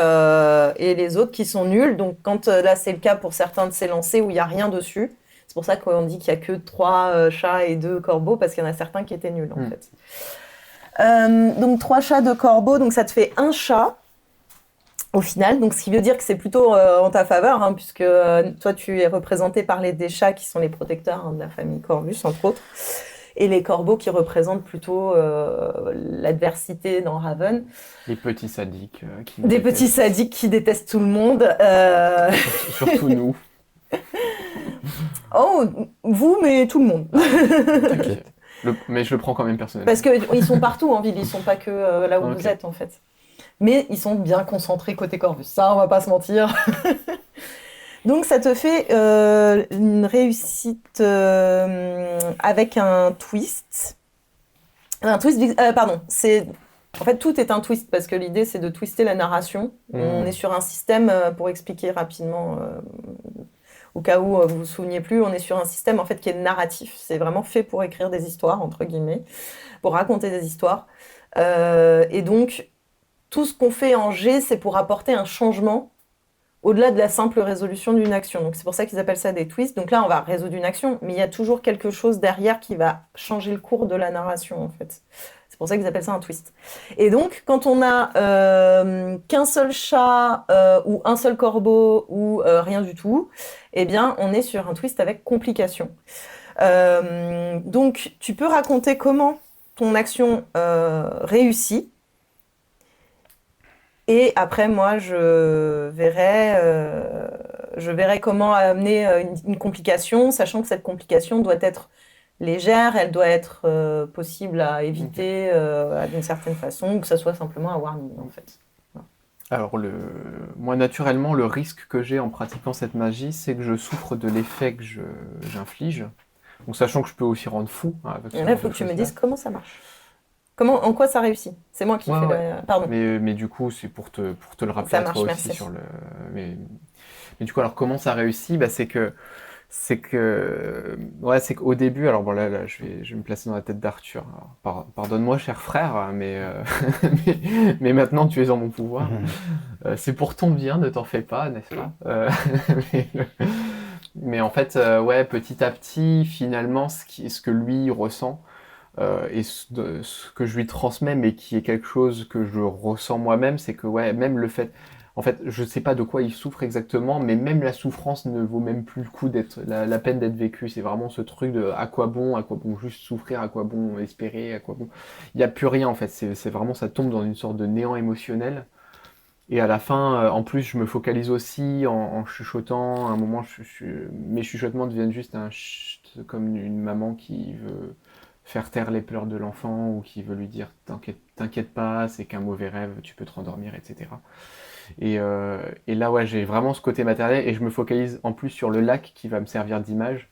les autres qui sont nuls. Donc quand là, c'est le cas pour certains de ces lancers où il n'y a rien dessus. C'est pour ça qu'on dit qu'il n'y a que 3 chats et 2 corbeaux, parce qu'il y en a certains qui étaient nuls en fait. Donc 3 chats, 2 corbeaux, donc ça te fait 1 chat. Au final, donc ce qui veut dire que c'est plutôt en ta faveur, puisque toi tu es représenté par les chats qui sont les protecteurs de la famille Corvus, entre autres, et les corbeaux qui représentent plutôt l'adversité dans Raven. Les petits sadiques petits sadiques qui détestent tout le monde. Surtout nous. Oh, vous, mais tout le monde. T'inquiète. Mais je le prends quand même personnellement. Parce qu'ils sont partout en ville, ils sont pas que là où vous êtes en fait. Mais ils sont bien concentrés côté Corvus, ça on va pas se mentir. Donc ça te fait une réussite avec un twist. En fait tout est un twist parce que l'idée c'est de twister la narration. On est sur un système, pour expliquer rapidement, au cas où vous vous souveniez plus, on est sur un système en fait qui est narratif. C'est vraiment fait pour écrire des histoires, entre guillemets, pour raconter des histoires. Et donc tout ce qu'on fait en G, c'est pour apporter un changement au-delà de la simple résolution d'une action. Donc c'est pour ça qu'ils appellent ça des twists. Donc là, on va résoudre une action, mais il y a toujours quelque chose derrière qui va changer le cours de la narration, en fait. C'est pour ça qu'ils appellent ça un twist. Et donc, quand on a qu'un seul chat ou un seul corbeau ou rien du tout, eh bien, on est sur un twist avec complication. Donc, tu peux raconter comment ton action réussit. Et après, moi, je verrai comment amener une complication, sachant que cette complication doit être légère, elle doit être possible à éviter d'une certaine façon, ou que ça soit simplement un warning en fait. Alors, moi, naturellement, le risque que j'ai en pratiquant cette magie, c'est que je souffre de l'effet que j'inflige. Donc, sachant que je peux aussi rendre fou avec ce Et là, il genre faut de que tu me choses-là. dises comment ça marche. En quoi ça réussit? C'est moi qui Ouais, fais ouais. Pardon, Mais du coup, c'est pour te le rappeler ça à toi marche, aussi merci. sur le. Mais, mais du coup, alors comment ça réussit? Bah, c'est qu'au début, alors bon là, je vais me placer dans la tête d'Arthur. Alors, pardonne-moi, cher frère, hein, mais maintenant tu es en mon pouvoir. C'est pour ton bien, ne t'en fais pas, n'est-ce pas? Mais, mais en fait, ouais, petit à petit, finalement, ce que lui ressent et ce que je lui transmets, mais qui est quelque chose que je ressens moi-même, c'est que ouais, même le fait, en fait, je sais pas de quoi il souffre exactement, mais même la souffrance ne vaut même plus le coup d'être la peine d'être vécue. C'est vraiment ce truc de à quoi bon juste souffrir, à quoi bon espérer, à quoi bon. Il n'y a plus rien en fait. C'est vraiment ça tombe dans une sorte de néant émotionnel. Et à la fin, en plus, je me focalise aussi en chuchotant. À un moment, mes chuchotements deviennent juste un chut, comme une maman qui veut faire taire les pleurs de l'enfant ou qui veut lui dire t'inquiète pas, c'est qu'un mauvais rêve, tu peux te rendormir, etc. Et là, ouais, j'ai vraiment ce côté matériel et je me focalise en plus sur le lac qui va me servir d'image.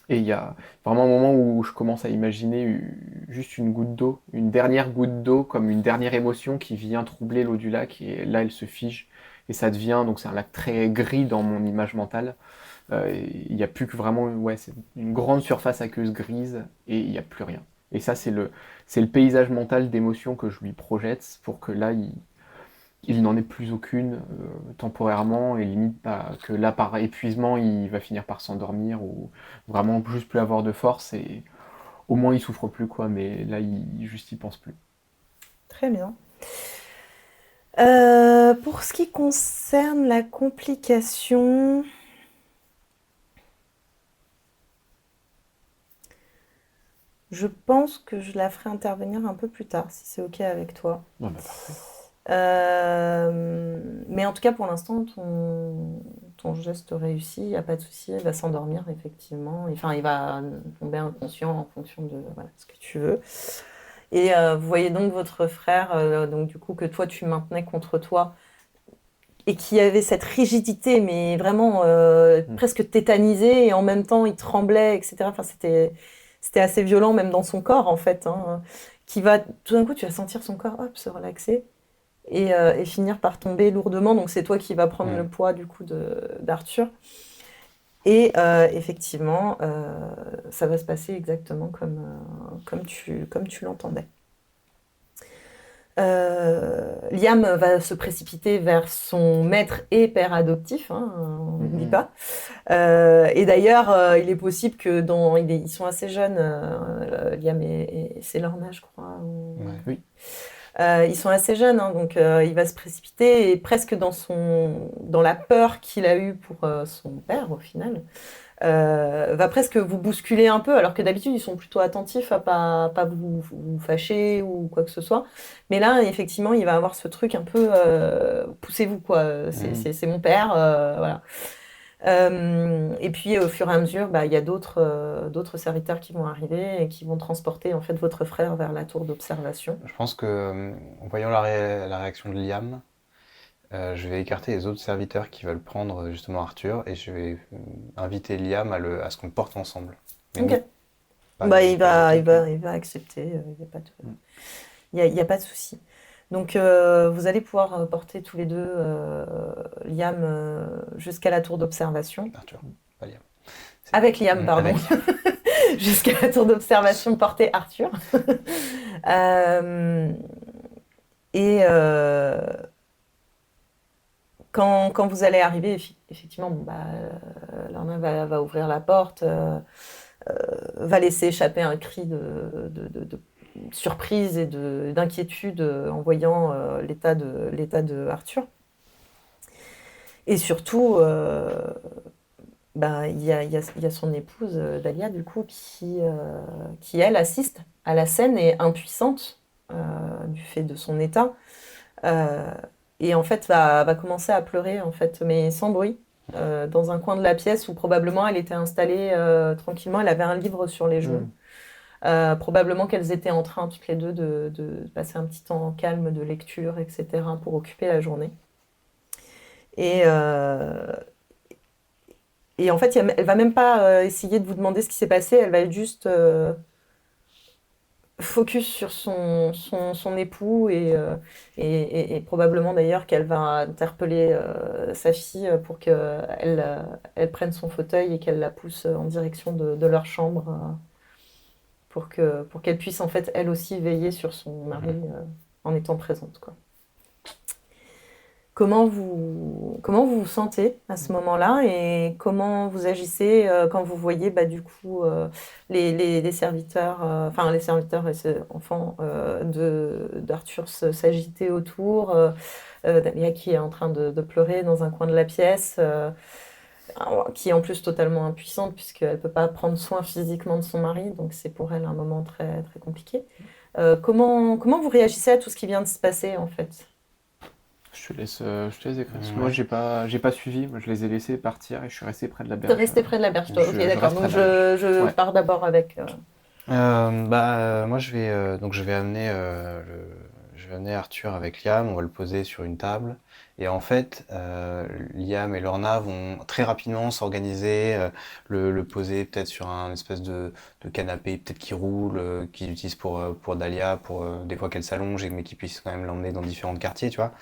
Et il y a vraiment un moment où je commence à imaginer juste une goutte d'eau, une dernière goutte d'eau, comme une dernière émotion qui vient troubler l'eau du lac, et là elle se fige, et ça devient, donc c'est un lac très gris dans mon image mentale. Et il n'y a plus que vraiment, ouais, c'est une grande surface aqueuse grise, et il n'y a plus rien. Et ça, c'est le paysage mental d'émotions que je lui projette pour que là, il n'en ait plus aucune temporairement et limite que là par épuisement il va finir par s'endormir ou vraiment juste plus avoir de force et au moins il souffre plus quoi mais là juste il pense plus. Très bien. Pour ce qui concerne la complication, je pense que je la ferai intervenir un peu plus tard, si c'est OK avec toi. Ouais, bah, parfait. Mais en tout cas, pour l'instant, ton geste réussit, il n'y a pas de souci, il va s'endormir, effectivement. Enfin, il va tomber inconscient en fonction de voilà, ce que tu veux. Et vous voyez donc votre frère, donc du coup, que toi, tu maintenais contre toi, et qui avait cette rigidité, mais vraiment presque tétanisé, et en même temps, il tremblait, etc. Enfin, c'était assez violent, même dans son corps, en fait. Hein, qui va, tout d'un coup, tu vas sentir son corps, hop, se relaxer et finir par tomber lourdement. Donc c'est toi qui vas prendre le poids du coup d'Arthur. Et effectivement, ça va se passer exactement comme tu l'entendais. Liam va se précipiter vers son maître et père adoptif, hein, on n'oublie pas. Et d'ailleurs, il est possible que ils sont assez jeunes, Liam et c'est leur âge, je crois. Ouais. Oui. Ils sont assez jeunes, hein, donc il va se précipiter et presque dans la peur qu'il a eue pour son père au final, va presque vous bousculer un peu, alors que d'habitude ils sont plutôt attentifs à pas vous fâcher ou quoi que ce soit. Mais là, effectivement, il va avoir ce truc un peu poussez-vous quoi, c'est mon père, voilà. Et puis au fur et à mesure, bah, il y a d'autres serviteurs qui vont arriver et qui vont transporter en fait votre frère vers la tour d'observation. Je pense que, en voyant la réaction de Liam, je vais écarter les autres serviteurs qui veulent prendre justement Arthur et je vais inviter Liam à ce qu'on le porte ensemble. Mais Ok. nous, pas Bah, les- pas les autres. il va accepter, il n'y a pas y a pas de souci. Donc, vous allez pouvoir porter tous les deux Liam jusqu'à la tour d'observation. Arthur, pas Liam. Avec Liam, pardon. Avec Liam. Jusqu'à la tour d'observation, porter Arthur. Euh, et quand vous allez arriver, effectivement, bon, bah, Lorna va ouvrir la porte, va laisser échapper un cri de surprise et d'inquiétude en voyant l'état de Arthur. Et surtout, bah, il y a son épouse, Dahlia, du coup, qui, elle, assiste à la scène et est impuissante du fait de son état. Et en fait, va commencer à pleurer, en fait, mais sans bruit. dans un coin de la pièce où probablement elle était installée tranquillement. Elle avait un livre sur les jeux. Probablement qu'elles étaient en train toutes les deux de passer un petit temps calme de lecture, etc., pour occuper la journée. Et, euh, et en fait, elle va même pas essayer de vous demander ce qui s'est passé, elle va être juste focus sur son époux et probablement d'ailleurs qu'elle va interpeller sa fille pour qu'elle prenne son fauteuil et qu'elle la pousse en direction de leur chambre pour qu'elle puisse en fait elle aussi veiller sur son mari en étant présente, quoi. Comment vous sentez à ce moment-là et comment vous agissez quand vous voyez du coup les serviteurs, enfin les serviteurs et ses enfants d'Arthur s'agiter autour, Dahlia qui est en train de pleurer dans un coin de la pièce, qui est en plus totalement impuissante puisqu'elle ne peut pas prendre soin physiquement de son mari, donc c'est pour elle un moment très, très compliqué. Comment vous réagissez à tout ce qui vient de se passer en fait? Je te laisse écrire. Parce que moi, j'ai pas suivi. Moi, je les ai laissés partir et je suis resté près de la De berge. rester près de la berge, toi. Ok, Je d'accord. reste Donc près de la berge. je Ouais. pars d'abord avec. Moi je vais amener je vais amener Arthur avec Liam, on va le poser sur une table et en fait Liam et Lorna vont très rapidement s'organiser, le poser peut-être sur un espèce de canapé peut-être qui roule, qu'ils utilisent pour Dahlia, pour des fois qu'elle s'allonge mais qu'ils puissent quand même l'emmener dans différents quartiers, tu vois.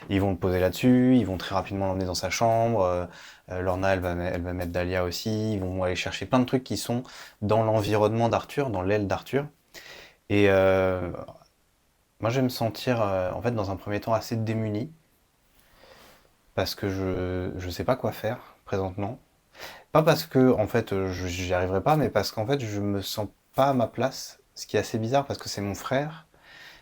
Ils vont le poser là-dessus, ils vont très rapidement l'emmener dans sa chambre. Lorna, elle va mettre Dahlia aussi. Ils vont aller chercher plein de trucs qui sont dans l'environnement d'Arthur, dans l'aile d'Arthur. Et moi, je vais me sentir, en fait, dans un premier temps, assez démuni, parce que je sais pas quoi faire présentement. Pas parce que, en fait, j'y arriverai pas, mais parce qu'en fait, je me sens pas à ma place, ce qui est assez bizarre, parce que c'est mon frère,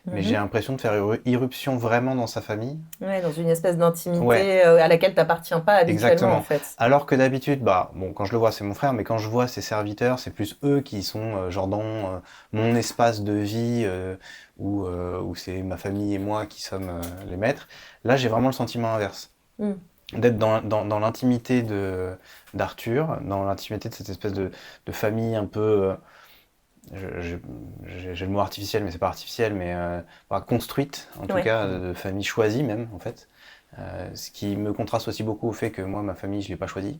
mais j'ai l'impression de faire irruption vraiment dans sa famille. Ouais, dans une espèce Ouais, d'intimité à laquelle tu n'appartiens pas habituellement, en exactement. fait. Alors que d'habitude, bah, bon, quand je le vois, c'est mon frère, mais quand je vois ses serviteurs, c'est plus eux qui sont genre dans mon espace de vie où c'est ma famille et moi qui sommes les maîtres. Là, j'ai vraiment le sentiment inverse. Mm. D'être dans l'intimité d'Arthur, dans l'intimité de cette espèce de famille un peu, j'ai le mot artificiel, mais c'est pas artificiel, mais bah, construite, en tout Ouais. cas, de famille choisie même, en fait. Ce qui me contraste aussi beaucoup au fait que moi, ma famille, je l'ai pas choisie,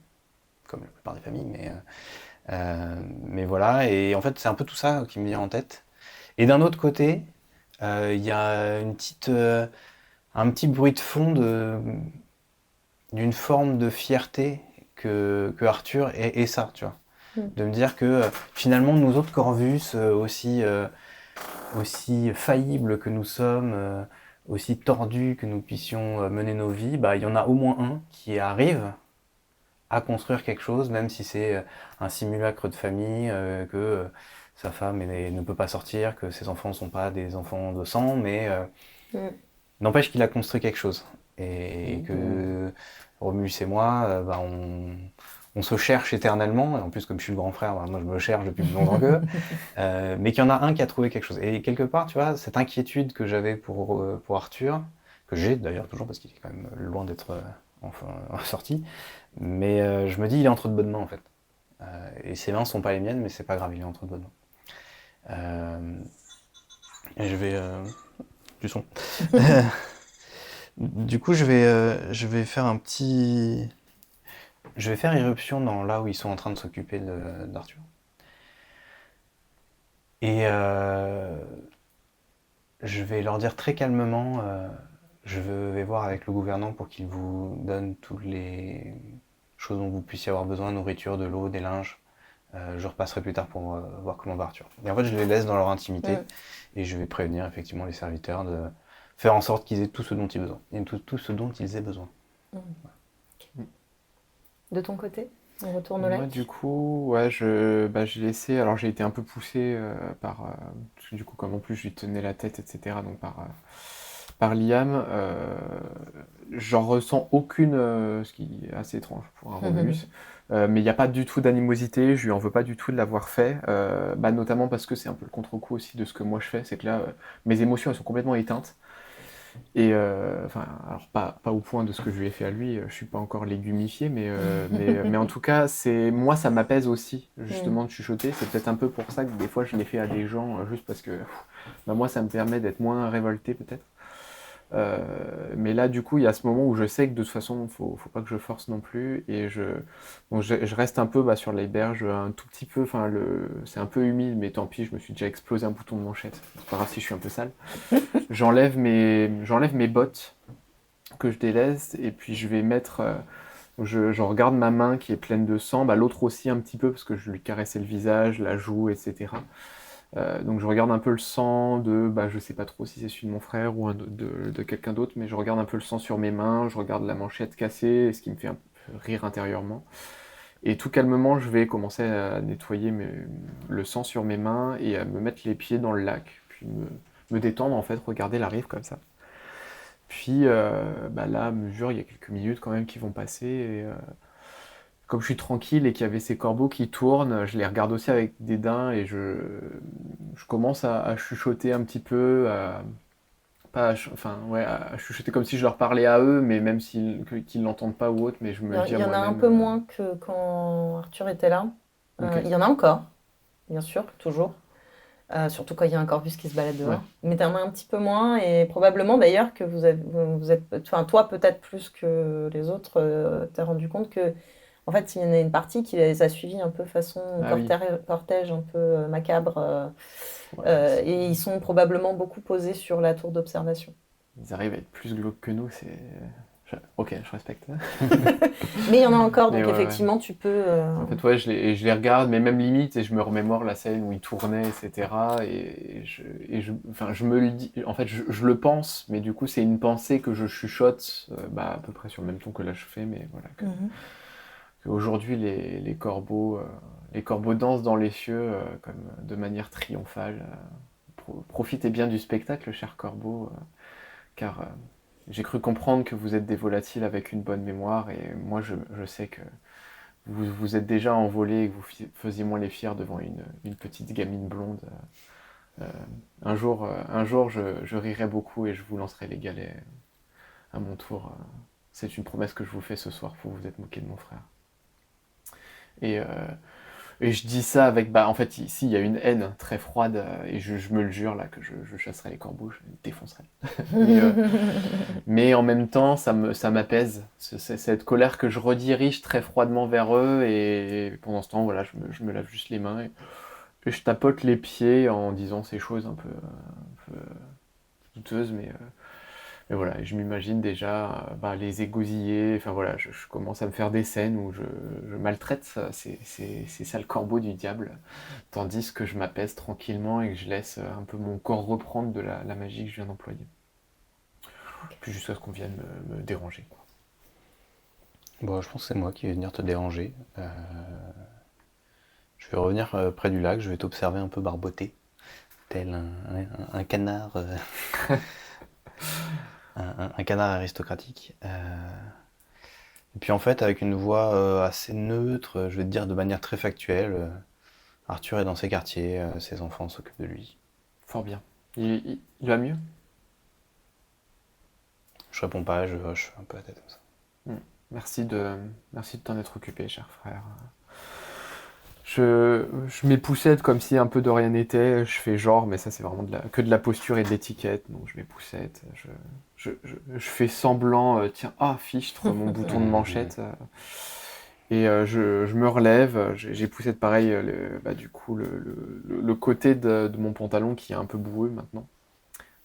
comme la plupart des familles, mais voilà. Et en fait, c'est un peu tout ça qui me vient en tête. Et d'un autre côté, il y a un petit bruit de fond d'une forme de fierté que Arthur est ça, tu vois. De me dire que finalement, nous autres Corvus, aussi faillibles que nous sommes, aussi tordus que nous puissions mener nos vies, bah, il y en a au moins un qui arrive à construire quelque chose, même si c'est un simulacre de famille, que sa femme ne peut pas sortir, que ses enfants ne sont pas des enfants de sang, mais n'empêche qu'il a construit quelque chose. Et que Romulus et moi, bah, on se cherche éternellement, et en plus comme je suis le grand frère, bah, moi je me cherche depuis plus longtemps qu'eux, mais qu'il y en a un qui a trouvé quelque chose. Et quelque part, tu vois, cette inquiétude que j'avais pour Arthur, que j'ai d'ailleurs toujours parce qu'il est quand même loin d'être enfin sorti, mais je me dis il est entre de bonnes mains en fait. Et ses mains sont pas les miennes, mais c'est pas grave, il est entre de bonnes mains. Et je vais du son. Du coup, je vais faire je vais faire irruption dans là où ils sont en train de s'occuper d'Arthur. Et je vais leur dire très calmement, je vais voir avec le gouvernant pour qu'il vous donne toutes les choses dont vous puissiez avoir besoin, nourriture, de l'eau, des linges. Je repasserai plus tard pour voir comment va Arthur. Et en fait, je les laisse dans leur intimité et je vais prévenir effectivement les serviteurs de faire en sorte qu'ils aient tout ce dont ils aient besoin. Et tout ce dont ils aient besoin. Okay. De ton côté, on retourne au Moi, lac. du coup, ouais, j'ai laissé. Alors, j'ai été un peu poussé parce que du coup, comme en plus je lui tenais la tête, etc., donc par Liam, j'en ressens aucune, ce qui est assez étrange pour un Romulus. Mais il n'y a pas du tout d'animosité, je lui en veux pas du tout de l'avoir fait, notamment parce que c'est un peu le contre-coup aussi de ce que moi je fais, c'est que là, mes émotions elles sont complètement éteintes. Et alors pas au point de ce que je lui ai fait à lui, je suis pas encore légumifié, mais en tout cas, moi ça m'apaise aussi, justement, de chuchoter. C'est peut-être un peu pour ça que des fois je l'ai fait à des gens, juste parce que moi ça me permet d'être moins révolté peut-être. Mais là, du coup, il y a ce moment où je sais que de toute façon, faut pas que je force non plus. Et donc je reste un peu sur les berges, un tout petit peu. Enfin, c'est un peu humide, mais tant pis, je me suis déjà explosé un bouton de manchette. C'est pas grave si je suis un peu sale. J'enlève mes bottes que je délaisse, et puis je vais mettre. Je regarde ma main qui est pleine de sang, l'autre aussi un petit peu, parce que je lui caressais le visage, la joue, etc. Donc je regarde un peu le sang je sais pas trop si c'est celui de mon frère ou de quelqu'un d'autre, mais je regarde un peu le sang sur mes mains, je regarde la manchette cassée, ce qui me fait un peu rire intérieurement. Et tout calmement, je vais commencer à nettoyer le sang sur mes mains et à me mettre les pieds dans le lac, puis me détendre en fait, regarder la rive comme ça. Puis là, à mesure, il y a quelques minutes quand même qui vont passer, et comme je suis tranquille et qu'il y avait ces corbeaux qui tournent, je les regarde aussi avec dédain, et je commence à chuchoter un petit peu, pas à chuchoter comme si je leur parlais à eux, mais même qu'ils l'entendent pas ou autre, mais je me le dis Il à y en a un moi-même. peu moins que quand Arthur était là. Ok. Il y en a encore, bien sûr, toujours. Surtout quand il y a un corpus qui se balade dehors. Ouais. Mais tu en as un petit peu moins, et probablement d'ailleurs que vous êtes, enfin toi peut-être plus que les autres, t'as rendu compte que en fait il y en a une partie qui les a suivis un peu façon Ah oui. cortège un peu macabre, Ouais, et ils sont probablement beaucoup posés sur la tour d'observation. ils arrivent à être plus glauques que nous, Ok, je respecte. Mais il y en a encore, Mais donc ouais. effectivement tu peux. En fait, ouais, je les regarde, mais même limite, et je me remémore la scène où ils tournaient, etc. Enfin, je me le dis, en fait, je le pense, mais du coup, c'est une pensée que je chuchote, à peu près sur le même ton que là je fais, mais voilà. Mhm. Qu'aujourd'hui, les corbeaux dansent dans les cieux, comme de manière triomphale. Profitez bien du spectacle, cher corbeau, car j'ai cru comprendre que vous êtes des volatiles avec une bonne mémoire, et moi, je sais que vous vous êtes déjà envolé et que vous faisiez moins les fiers devant une petite gamine blonde. Un jour je rirai beaucoup et je vous lancerai les galets à mon tour. C'est une promesse que je vous fais ce soir pour vous êtes moqué de mon frère. Et, euh, et je dis ça avec, en fait, ici, il y a une haine très froide, et je me le jure, là, que je chasserai les corbeaux, je les défoncerai. Mais en même temps, ça m'apaise, cette colère que je redirige très froidement vers eux, et pendant ce temps, voilà, je me lave juste les mains, et je tapote les pieds en disant ces choses un peu douteuses, mais voilà, et je m'imagine déjà les égosiller, enfin voilà, je commence à me faire des scènes où je maltraite ces sales corbeaux du diable, tandis que je m'apaise tranquillement et que je laisse un peu mon corps reprendre de la magie que je viens d'employer. Puis jusqu'à ce qu'on vienne me déranger, quoi. Bon, je pense que c'est moi qui vais venir te déranger. Je vais revenir près du lac, je vais t'observer un peu barboter, tel un canard, un canard aristocratique. Et puis en fait, avec une voix assez neutre, je vais te dire de manière très factuelle, Arthur est dans ses quartiers, ses enfants s'occupent de lui. Fort bien. Il va mieux? Je réponds pas, je hoche un peu la tête comme ça. Merci merci de t'en être occupé, cher frère. Je m'époussette comme si un peu de rien n'était. Je fais genre, mais ça c'est vraiment que de la posture et de l'étiquette. Donc je m'époussette. Je fais semblant, tiens, fichtre mon bouton de manchette. Et je me relève. J'époussette pareil, du coup, le côté de mon pantalon qui est un peu boueux maintenant.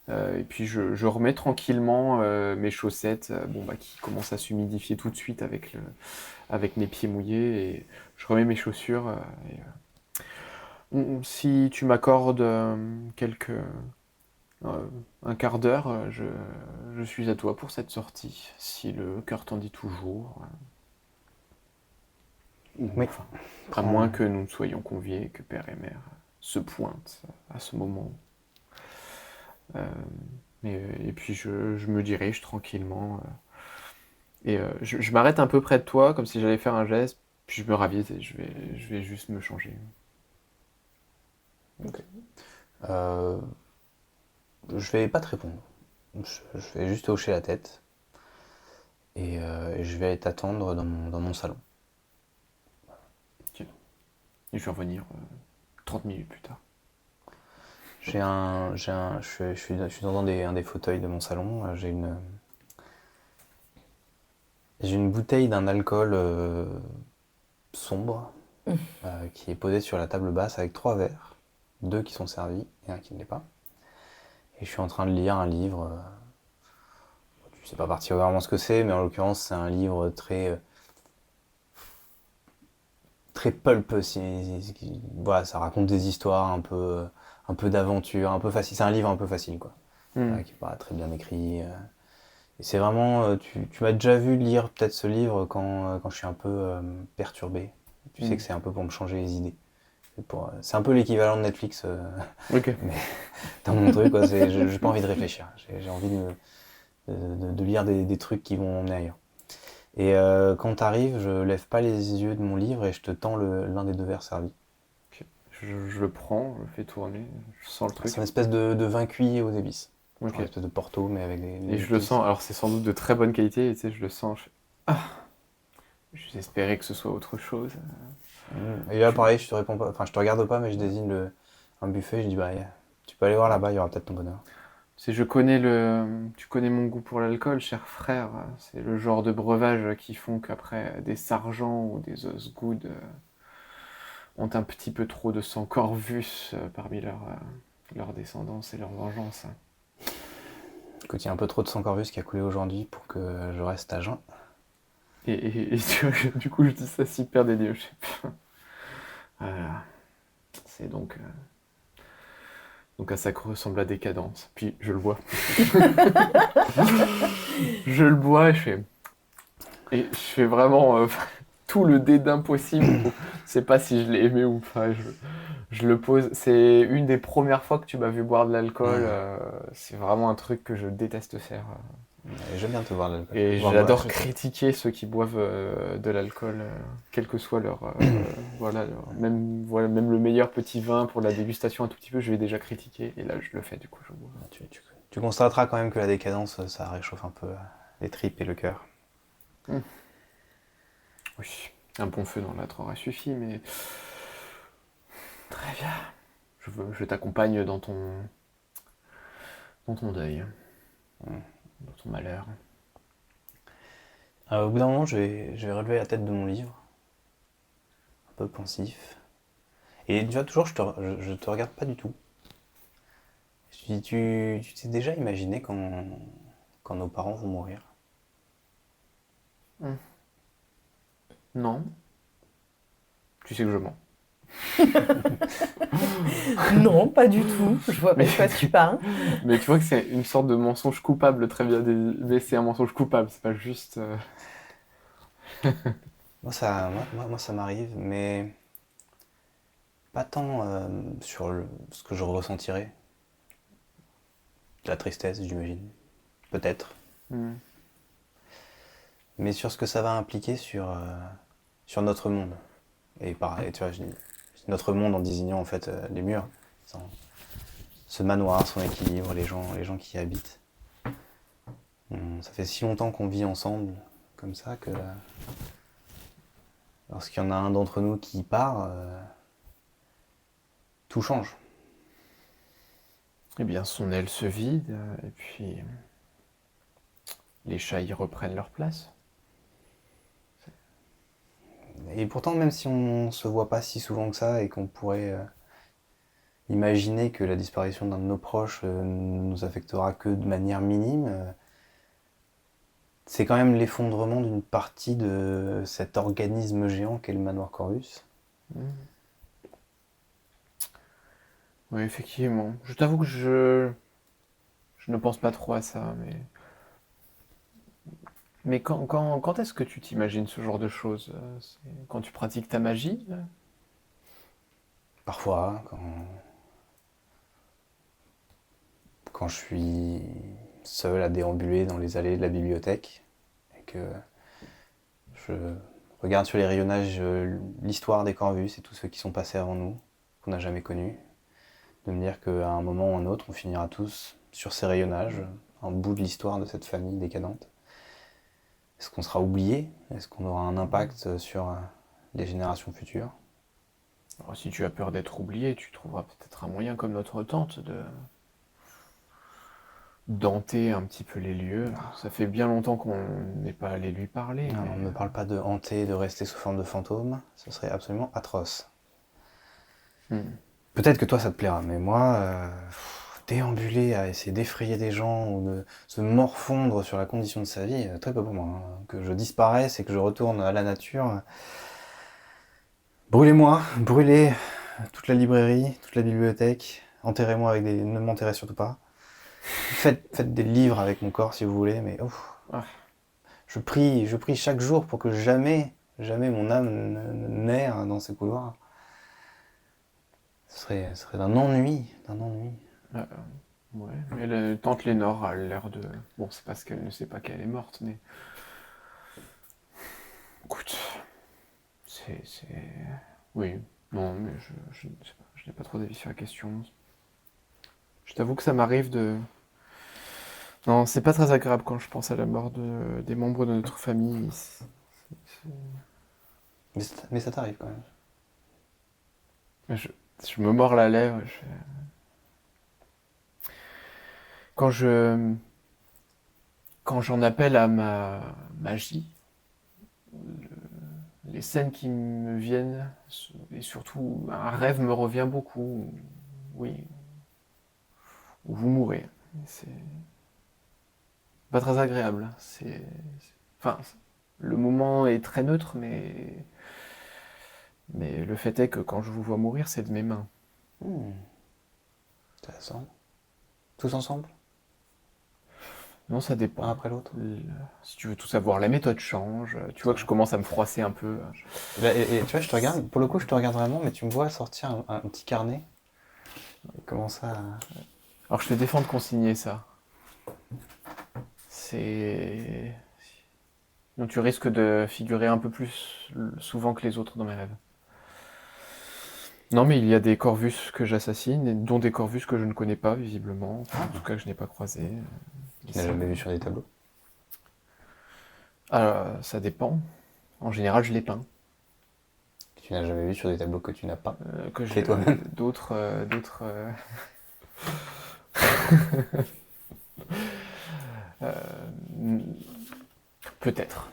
Et puis je remets tranquillement mes chaussettes qui commencent à s'humidifier tout de suite avec mes pieds mouillés, et je remets mes chaussures. Si tu m'accordes un quart d'heure, je suis à toi pour cette sortie, si le cœur t'en dit toujours. Oui. Enfin, à moins que nous ne soyons conviés, que père et mère se pointent à ce moment. Et puis je me dirige tranquillement. Et je m'arrête un peu près de toi, comme si j'allais faire un geste, puis je me ravise et je vais juste me changer. Ok. Je vais pas te répondre. je vais juste hocher la tête et je vais t'attendre dans mon salon. Ok. Et je vais revenir 30 minutes plus tard. Je suis dans un des fauteuils de mon salon. J'ai une bouteille d'un alcool sombre qui est posée sur la table basse avec 3 verres, 2 qui sont servis et un qui ne l'est pas. Et je suis en train de lire un livre. Je sais pas particulièrement ce que c'est, mais en l'occurrence c'est un livre très pulp. Voilà, ça raconte des histoires un peu d'aventure, un peu facile. C'est un livre un peu facile, quoi. Qui est pas très bien écrit. Et c'est vraiment, tu m'as déjà vu lire peut-être ce livre quand je suis un peu perturbé. Tu sais que c'est un peu pour me changer les idées. C'est un peu l'équivalent de Netflix Ok. mais dans mon truc, quoi. J'ai pas envie de réfléchir. J'ai envie de lire des trucs qui vont m'emmener ailleurs. Et quand t'arrives, je lève pas les yeux de mon livre et je te tends l'un des 2 verres servis. Ok. Je le prends, je le fais tourner, je sens le truc. C'est une espèce de vin cuit aux épices. Ok. Genre une espèce de Porto, mais avec des Et je le épices. sens, alors c'est sans doute de très bonne qualité, et tu sais, je le sens, ah, j'espérais que ce soit autre chose. Et là, pareil, je te réponds pas, enfin, je te regarde pas, mais je désigne un buffet, je dis, bah, tu peux aller voir là-bas, il y aura peut-être ton bonheur. Tu sais, tu connais mon goût pour l'alcool, cher frère. C'est le genre de breuvage qui font qu'après des Sargent ou des Osgood ont un petit peu trop de sang Corvus parmi leur descendance et leur vengeance. Écoute, il y a un peu trop de sang Corvus qui a coulé aujourd'hui pour que je reste à jeun. Et tu vois, du coup, je dis ça super délié. Je sais pas. Voilà. C'est donc à ça que ressemble la décadence. Puis je le bois. Je le bois et je fais vraiment tout le dédain possible. Je sais pas si je l'ai aimé ou pas. Je le pose. C'est une des premières fois que tu m'as vu boire de l'alcool. C'est vraiment un truc que je déteste faire. Et j'aime bien te voir l'alcool. Et Voir j'adore boire. critiquer ceux qui boivent de l'alcool, quel que soit même le meilleur petit vin pour la dégustation un tout petit peu, je vais déjà critiquer. Et là, je le fais, du coup, je bois. Tu constateras quand même que la décadence, ça réchauffe un peu les tripes et le cœur. Oui, un bon feu dans l'âtre aurait suffi, mais très bien. Je t'accompagne dans ton deuil, dans ton malheur. Au bout d'un moment, je vais relever la tête de mon livre, un peu pensif. Et tu vois, toujours, je te regarde pas du tout. Je te dis, tu t'es déjà imaginé quand nos parents vont mourir? Non, tu sais que je mens. Non, pas du tout. Je vois pas de quoi tu parles. Mais tu vois que c'est une sorte de mensonge coupable très bien mais c'est un mensonge coupable, c'est pas juste. Moi, ça m'arrive, mais pas tant sur ce que je ressentirais. De la tristesse, j'imagine. Peut-être. Mais sur ce que ça va impliquer sur notre monde. Et pareil, tu vois, je dis notre monde en désignant en fait les murs. Ce manoir, son équilibre, les gens qui y habitent. Ça fait si longtemps qu'on vit ensemble, comme ça, que lorsqu'il y en a un d'entre nous qui part, tout change. Eh bien, son aile se vide, et puis les chats y reprennent leur place. Et pourtant, même si on se voit pas si souvent que ça et qu'on pourrait imaginer que la disparition d'un de nos proches nous affectera que de manière minime, c'est quand même l'effondrement d'une partie de cet organisme géant qu'est le manoir Corvus. Oui, effectivement. Je t'avoue que je ne pense pas trop à ça, mais quand est-ce que tu t'imagines ce genre de choses? C'est quand tu pratiques ta magie, là? Parfois, quand je suis seul à déambuler dans les allées de la bibliothèque et que je regarde sur les rayonnages l'histoire des Corvus et tous ceux qui sont passés avant nous, qu'on n'a jamais connus, de me dire qu'à un moment ou un autre, on finira tous sur ces rayonnages, un bout de l'histoire de cette famille décadente? Est-ce qu'on sera oublié? Est-ce qu'on aura un impact sur les générations futures? Alors, si tu as peur d'être oublié, tu trouveras peut-être un moyen comme notre tante de d'hanter un petit peu les lieux. Ça fait bien longtemps qu'on n'est pas allé lui parler. Non, on ne me parle pas de hanter, de rester sous forme de fantôme. Ce serait absolument atroce. Peut-être que toi ça te plaira, mais moi, déambuler à essayer d'effrayer des gens ou de se morfondre sur la condition de sa vie, très peu pour moi. Hein. Que je disparaisse et que je retourne à la nature. Brûlez-moi, brûlez toute la librairie, toute la bibliothèque, enterrez-moi avec des... Ne m'enterrez surtout pas. Faites des livres avec mon corps si vous voulez, mais je prie chaque jour pour que jamais mon âme n'erre dans ces couloirs. Ce serait d'un ennui. Ouais, mais la tante Lénore a l'air de... Bon, c'est parce qu'elle ne sait pas qu'elle est morte, mais... Écoute, c'est... Oui, non, mais je ne sais pas, je n'ai pas trop d'avis sur la question. Je t'avoue que ça m'arrive de... Non, c'est pas très agréable quand je pense à la mort des membres de notre famille. Mais ça t'arrive quand même. Je me mords la lèvre. Quand j'en appelle à ma magie, les scènes qui me viennent, et surtout un rêve me revient beaucoup. Oui, où vous mourrez. C'est pas très agréable. Enfin, le moment est très neutre, mais le fait est que quand je vous vois mourir, c'est de mes mains. Intéressant. Tous ensemble? Non, ça dépend. Un après l'autre? Si tu veux tout savoir, la méthode change. Tu vois que je commence à me froisser un peu. Et tu vois, je te regarde, pour le coup, je te regarde vraiment, mais tu me vois sortir un petit carnet. Comment ça? Alors, je te défends de consigner ça. Donc, tu risques de figurer un peu plus souvent que les autres dans mes rêves. Non, mais il y a des Corvus que j'assassine, dont des Corvus que je ne connais pas, visiblement. Enfin, en tout cas, que je n'ai pas croisés. Tu n'as jamais vu sur des tableaux? Ça dépend. En général, je les peins. Tu n'as jamais vu sur des tableaux que tu n'as pas Que fait toi-même? D'autres... Peut-être.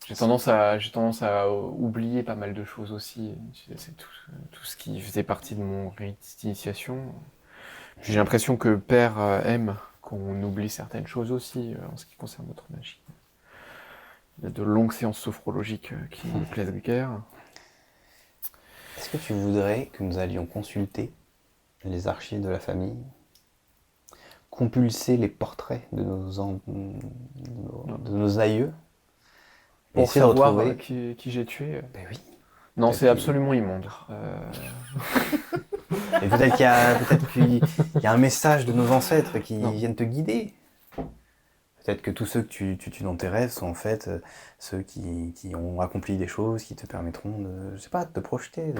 J'ai tendance à oublier pas mal de choses aussi. C'est tout ce qui faisait partie de mon rite d'initiation. J'ai l'impression que Père aime qu'on oublie certaines choses aussi en ce qui concerne notre magie. Il y a de longues séances sophrologiques qui ne me plaisent guère. Est-ce que tu voudrais que nous allions consulter les archives de la famille, compulser les portraits de nos aïeux, pour essayer de savoir retrouver... qui j'ai tué? Ben oui. Non, c'est absolument immonde. Et peut-être qu'il y a un message de nos ancêtres qui viennent te guider. Peut-être que tous ceux que tu tues dans tes rêves sont en fait ceux qui ont accompli des choses qui te permettront de, je sais pas, de te projeter,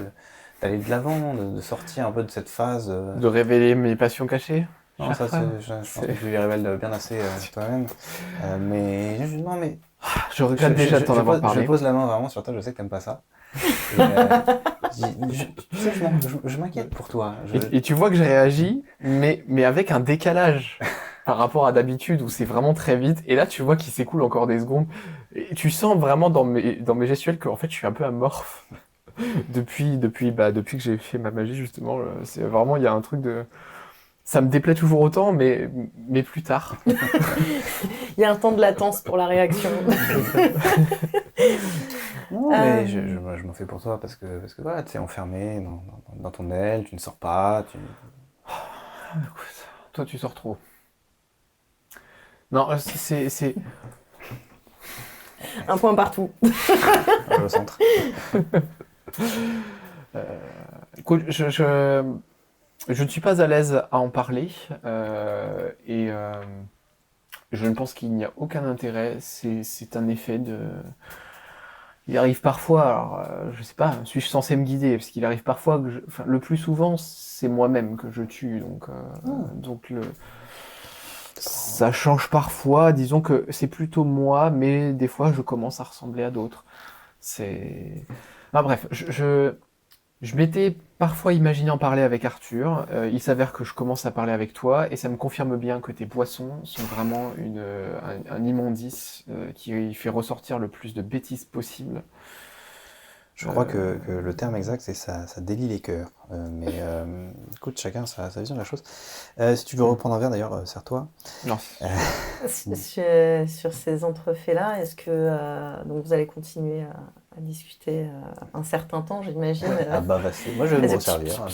d'aller de l'avant, de sortir un peu de cette phase. De révéler mes passions cachées? Non, ça, je pense que tu les révèles bien assez toi-même. Non, mais je regrette déjà de t'en avoir parlé. Je pose la main vraiment sur toi, je sais que t'aimes pas ça. Et, tu sais, je m'inquiète pour toi. Et tu vois que j'ai réagi, mais avec un décalage par rapport à d'habitude où c'est vraiment très vite. Et là, tu vois qu'il s'écoule encore des secondes. Et tu sens vraiment dans mes gestuels que en fait, je suis un peu amorphe depuis que j'ai fait ma magie justement. C'est vraiment, il y a un truc de... Ça me déplaît toujours autant, mais plus tard. Il y a un temps de latence pour la réaction. Non, mais je m'en fais pour toi parce que voilà, tu es enfermé dans ton aile, tu ne sors pas. Écoute, toi, tu sors trop. Non, c'est... Un point partout. Au centre. Écoute, je ne suis pas à l'aise à en parler et je ne pense qu'il n'y a aucun intérêt. C'est un effet de... Il arrive parfois, alors je sais pas, suis-je censé me guider? Parce qu'il arrive parfois que le plus souvent, c'est moi-même que je tue. Donc Ça change parfois, disons que c'est plutôt moi, mais des fois je commence à ressembler à d'autres. C'est... Ah, bref, je m'étais parfois imaginé en parler avec Arthur. Il s'avère que je commence à parler avec toi et ça me confirme bien que tes boissons sont vraiment un immondice qui fait ressortir le plus de bêtises possible. Je crois que le terme exact, c'est ça délie les cœurs. Écoute, chacun sa vision de la chose. Si tu veux reprendre un verre, d'ailleurs, serre-toi. Non. Sur ces entrefaits-là, est-ce que donc vous allez continuer à discuter un certain temps, j'imagine Ah bah, vas-y. Moi, je vais me resservir.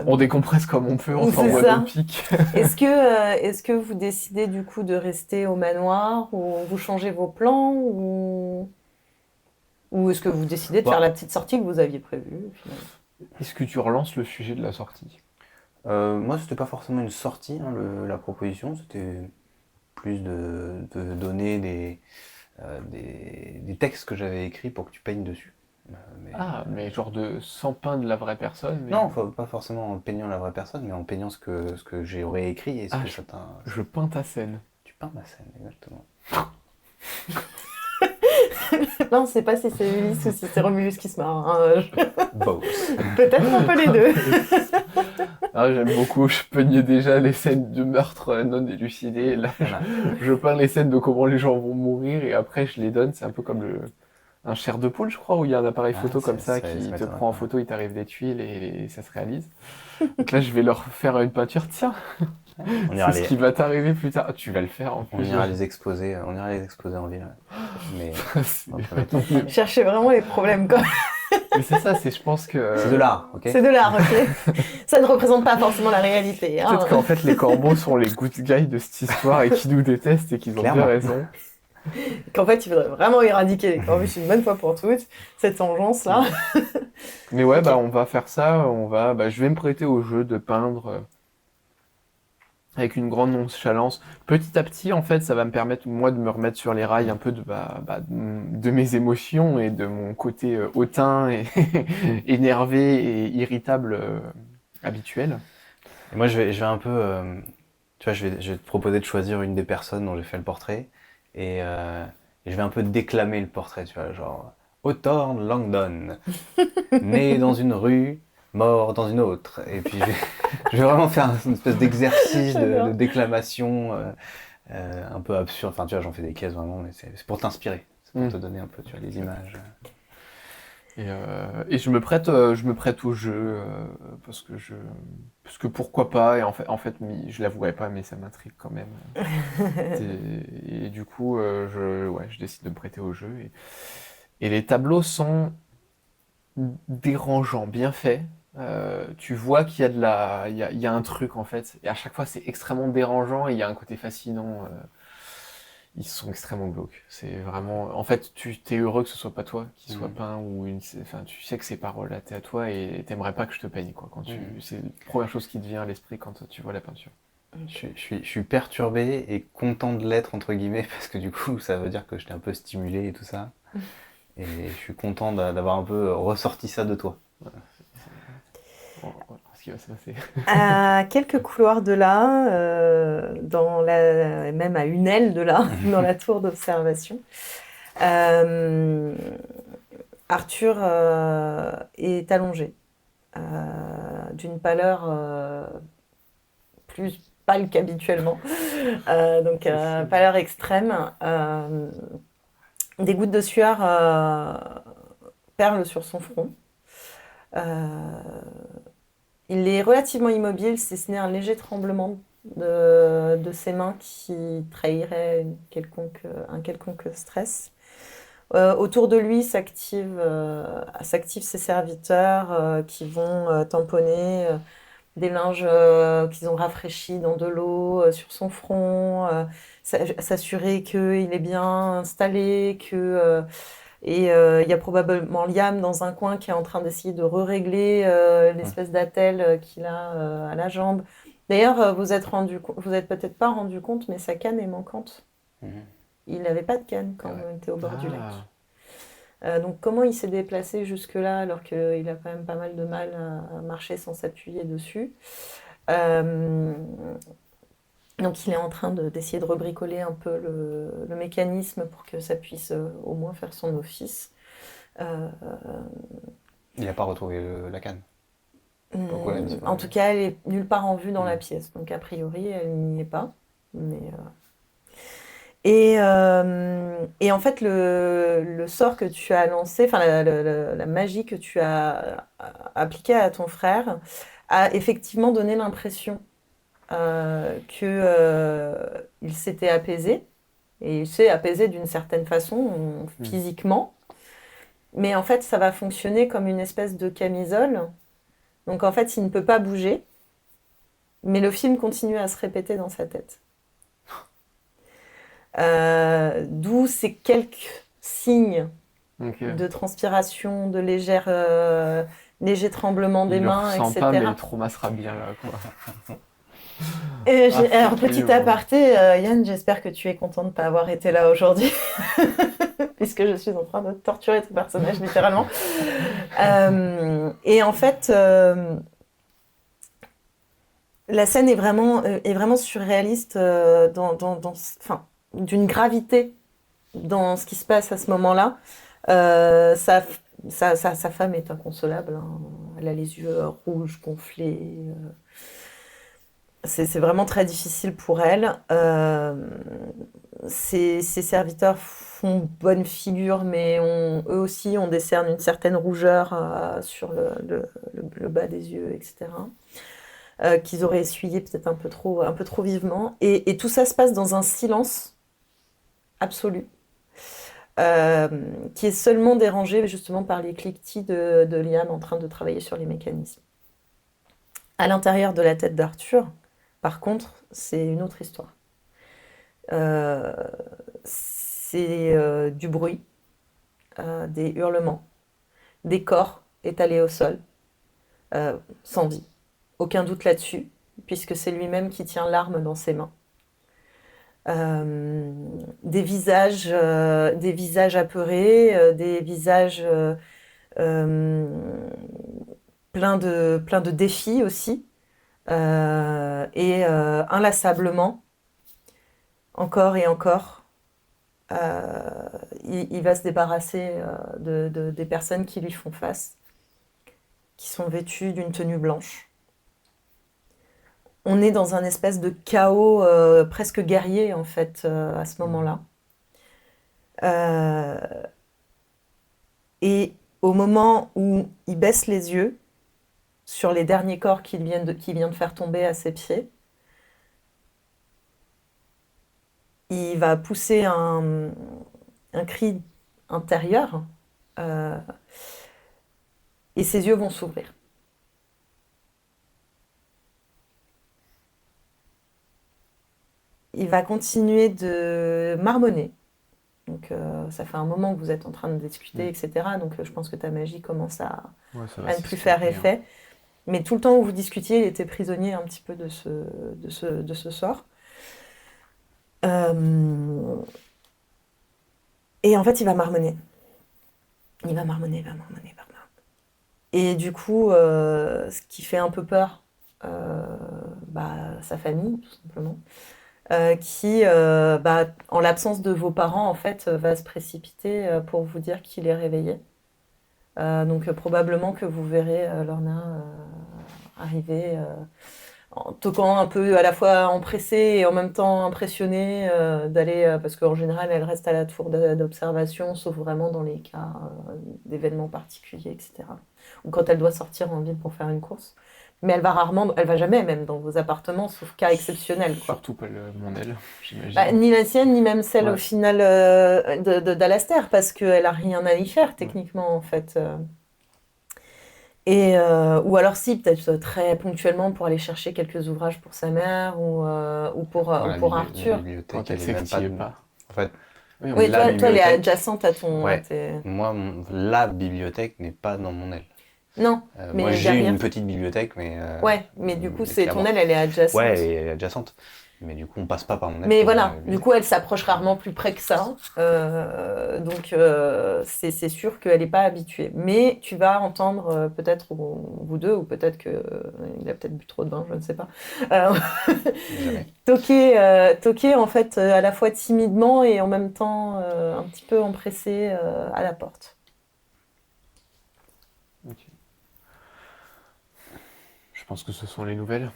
On décompresse comme on peut, on C'est s'envoie ça. nos pics. Est-ce que vous décidez du coup de rester au manoir ou vous changez vos plans ou est-ce que vous décidez de faire la petite sortie que vous aviez prévue finalement? Est-ce que tu relances le sujet de la sortie? Moi, c'était pas forcément une sortie, hein, la proposition, c'était plus de donner des textes que j'avais écrits pour que tu peignes dessus. Mais genre sans peindre la vraie personne. Mais... Non, pas forcément en peignant la vraie personne, mais en peignant ce que j'aurais écrit et ce que ça t'a... Je peins ta scène. Tu peins ma scène, exactement. Non, on ne sait pas si c'est Ulysse ou si c'est Romulus qui se marre. Hein. Both. Peut-être un peu les deux. J'aime beaucoup, je peignais déjà les scènes de meurtre non élucidées. Là, Voilà. je peins les scènes de comment les gens vont mourir et après je les donne. C'est un peu comme un chair de poule, je crois, où il y a un appareil photo comme ça qui te prend en photo, il t'arrive des tuiles et ça se réalise. Donc là, je vais leur faire une peinture. Tiens, c'est ce qui va t'arriver plus tard. Tu vas le faire en plus. On ira les exposer en ville. Mais Cherchez vraiment les problèmes, quoi. Mais c'est ça, je pense que... C'est de l'art, ok? C'est de l'art, ok? Ça ne représente pas forcément la réalité. Hein. Peut-être qu'en fait, les corbeaux sont les good guys de cette histoire et qui nous détestent et qu'ils ont bien raison. Qu'en fait, il faudrait vraiment éradiquer les corbeaux une bonne fois pour toutes, cette vengeance-là. Mais ouais, on va faire ça. Je vais me prêter au jeu de peindre avec une grande nonchalance. Petit à petit, en fait, ça va me permettre, moi, de me remettre sur les rails un peu de mes émotions et de mon côté hautain et énervé et irritable habituel. Et moi, je vais un peu... tu vois, je vais te proposer de choisir une des personnes dont j'ai fait le portrait et je vais un peu déclamer le portrait, tu vois, genre... Hawthorne Langdon, né dans une rue, mort dans une autre. Et puis je vais vraiment faire une espèce d'exercice de déclamation un peu absurde. Enfin, tu vois, j'en fais des caisses vraiment, mais c'est pour t'inspirer. C'est pour te donner un peu, tu vois, les images. Et je me prête au jeu parce que pourquoi pas. Et en fait, je l'avouerai pas, mais ça m'intrigue quand même. Et du coup, je décide de me prêter au jeu. Et les tableaux sont dérangeants, bien faits. Tu vois qu'il y a il y a un truc en fait. Et à chaque fois, c'est extrêmement dérangeant et il y a un côté fascinant. Ils sont extrêmement glauques. C'est vraiment. En fait, tu t'es heureux que ce soit pas toi qui soit peint ou Enfin, tu sais que ces paroles-là, t'es à toi et t'aimerais pas que je te peigne quoi. C'est la première chose qui te vient à l'esprit quand tu vois la peinture. Je suis perturbé et content de l'être entre guillemets parce que du coup, ça veut dire que je t'ai un peu stimulé et tout ça. Et je suis content d'avoir un peu ressorti ça de toi. Voilà. Ce qui va se passer. À quelques couloirs de là, même à une aile de là, dans la tour d'observation, Arthur est allongé, d'une pâleur plus pâle qu'habituellement, donc pâleur extrême. Des gouttes de sueur perlent sur son front. Il est relativement immobile, si ce n'est un léger tremblement de ses mains qui trahirait un quelconque stress. Autour de lui s'activent ses serviteurs qui vont tamponner des linges qu'ils ont rafraîchis dans de l'eau sur son front, s'assurer qu'il est bien installé, et il y a probablement Liam dans un coin qui est en train d'essayer de régler l'espèce d'attelle qu'il a à la jambe. D'ailleurs, vous êtes peut-être pas rendu compte, mais sa canne est manquante. Il n'avait pas de canne quand on était au bord du lac. Donc comment il s'est déplacé jusque-là alors qu'il a quand même pas mal de mal à marcher sans s'appuyer dessus. Euh, donc il est en train d'essayer de rebricoler un peu le mécanisme pour que ça puisse au moins faire son office. Euh, Il n'a pas retrouvé la canne. Pourquoi elle en tout cas, elle est nulle part en vue dans la Mm. pièce. Donc a priori, elle n'y est pas. Et en fait, le sort que tu as lancé, enfin la magie que tu as appliquée à ton frère, a effectivement donné l'impression qu'il s'était apaisé. Et il s'est apaisé d'une certaine façon, physiquement. Mais en fait, ça va fonctionner comme une espèce de camisole. Donc en fait, il ne peut pas bouger. Mais le film continue à se répéter dans sa tête. D'où ces quelques signes de transpiration, de légers tremblements des mains, Il le ressent etc. pas, mais le trauma sera bien là, quoi. Alors, petit aparté, Yann, j'espère que tu es content de ne pas avoir été là aujourd'hui, puisque je suis en train de torturer ton personnage, littéralement. Et en fait, la scène est vraiment surréaliste enfin, d'une gravité dans ce qui se passe à ce moment-là. Sa femme est inconsolable, hein. Elle a les yeux rouges, gonflés. C'est vraiment très difficile pour elle. Ses serviteurs font bonne figure, mais eux aussi, on décerne une certaine rougeur sur le bas des yeux, etc. Qu'ils auraient essuyé peut-être un peu trop vivement. Et tout ça se passe dans un silence absolu, qui est seulement dérangé justement par les cliquetis de Liam en train de travailler sur les mécanismes. À l'intérieur de la tête d'Arthur, par contre, c'est une autre histoire. C'est du bruit, des hurlements, des corps étalés au sol, sans vie. Aucun doute là-dessus, puisque c'est lui-même qui tient l'arme dans ses mains. Des visages apeurés, des visages pleins de défis aussi. Et inlassablement, encore et encore, il va se débarrasser des personnes qui lui font face, qui sont vêtues d'une tenue blanche. On est dans un espèce de chaos presque guerrier, en fait, à ce moment-là. Et au moment où il baisse les yeux sur les derniers corps qu'il vient de faire tomber à ses pieds, il va pousser un cri intérieur et ses yeux vont s'ouvrir. Il va continuer de marmonner. Donc ça fait un moment que vous êtes en train de discuter, etc. Donc je pense que ta magie commence à ne plus faire effet. Mais tout le temps où vous discutiez, il était prisonnier un petit peu de ce sort. Et en fait, il va marmonner. Il va marmonner. Et du coup, ce qui fait un peu peur, sa famille, tout simplement, qui, en l'absence de vos parents, en fait, va se précipiter pour vous dire qu'il est réveillé. Donc probablement que vous verrez Lorna arriver en toquant un peu à la fois empressée et en même temps impressionnée d'aller, parce qu'en général elle reste à la tour d'observation, sauf vraiment dans les cas d'événements particuliers, etc. Ou quand elle doit sortir en ville pour faire une course. Mais elle va jamais même dans vos appartements, sauf cas exceptionnel, quoi. Surtout pas mon aile, j'imagine. Ni la sienne, ni même celle au final d'Alastair, parce qu'elle a rien à y faire techniquement en fait. Ou alors si, peut-être très ponctuellement pour aller chercher quelques ouvrages pour sa mère ou pour Arthur. La bibliothèque, quand elle sait que tu y es pas. En fait, oui, toi, elle est adjacente à ton... Ouais. Moi, la bibliothèque n'est pas dans mon aile. Non, mais moi j'ai derrière... une petite bibliothèque, mais... ouais, mais du coup, ton aile, elle est adjacente. Ouais, elle est adjacente. Mais du coup, on passe pas par mon ex. Mais voilà, du coup, elle s'approche rarement plus près que ça. Donc, c'est sûr qu'elle n'est pas habituée. Mais tu vas entendre, peut-être vous deux, ou peut-être qu'il a peut-être bu trop de vin, je ne sais pas. Jamais. Toquer, en fait, à la fois timidement et en même temps un petit peu empressé à la porte. Ok. Je pense que ce sont les nouvelles.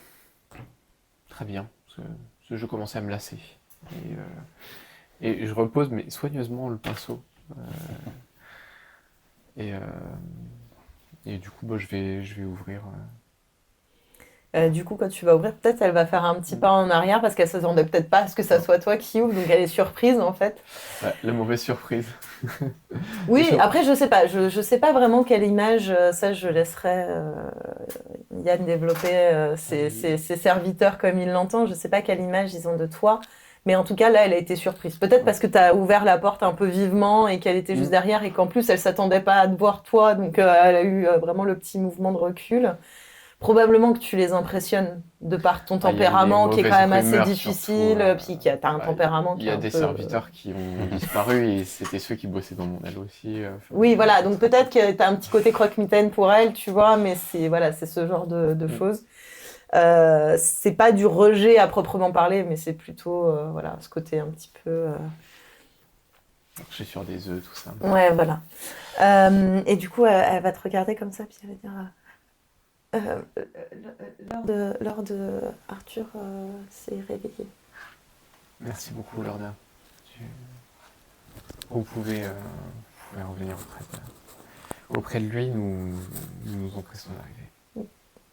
Très bien. Ce jeu commençait à me lasser. Et je repose mais soigneusement le pinceau. Et du coup, je vais ouvrir. Du coup, quand tu vas ouvrir, peut-être elle va faire un petit pas en arrière parce qu'elle ne s'attendait peut-être pas à ce que ça soit toi qui ouvre, donc elle est surprise en fait. Ouais, la mauvaise surprise. Oui, après je sais pas, je sais pas vraiment quelle image, ça je laisserai Yann développer ses serviteurs comme il l'entend, je sais pas quelle image ils ont de toi, mais en tout cas là elle a été surprise. Peut-être parce que tu as ouvert la porte un peu vivement et qu'elle était juste derrière et qu'en plus elle s'attendait pas à te voir toi, donc elle a eu vraiment le petit mouvement de recul. Probablement que tu les impressionnes de par ton tempérament qui est quand même assez difficile, puis que tu as un tempérament qui est un peu... Il y a des serviteurs qui ont disparu et c'était ceux qui bossaient dans mon aile aussi. Oui, voilà, donc peut-être que tu as un petit côté croque-mitaine pour elle, tu vois, mais c'est ce genre de choses. C'est pas du rejet à proprement parler, mais c'est plutôt voilà, ce côté un petit peu... Marcher sur des œufs, tout ça. Ouais, voilà. Et du coup, elle va te regarder comme ça, puis elle va dire... Lors de Arthur s'est réveillé. Merci beaucoup, Lorna. Vous pouvez revenir auprès de lui, nous nous empressons d'arriver.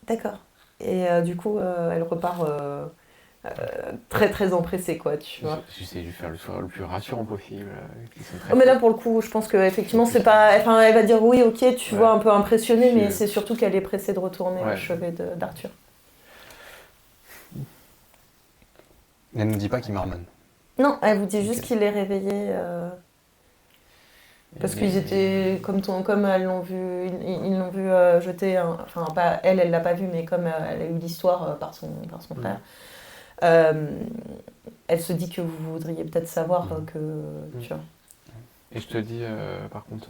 D'accord. Et du coup, elle repart très très empressée, quoi, tu vois. J'essaie de lui faire le soir le plus rassurant possible. Mais là, pour le coup, je pense qu'effectivement, c'est pas... Enfin, elle va dire oui, ok, tu vois, un peu impressionnée, mais c'est surtout qu'elle est pressée de retourner au chevet d'Arthur. Elle ne dit pas qu'il marmonne. Non, elle vous dit juste qu'il est réveillé... Parce qu'ils étaient, comme elles l'ont vu, ils l'ont vu jeter, enfin pas elle l'a pas vu, mais comme elle a eu l'histoire par son frère, elle se dit que vous voudriez peut-être savoir que, tu vois. Et je te dis, par contre,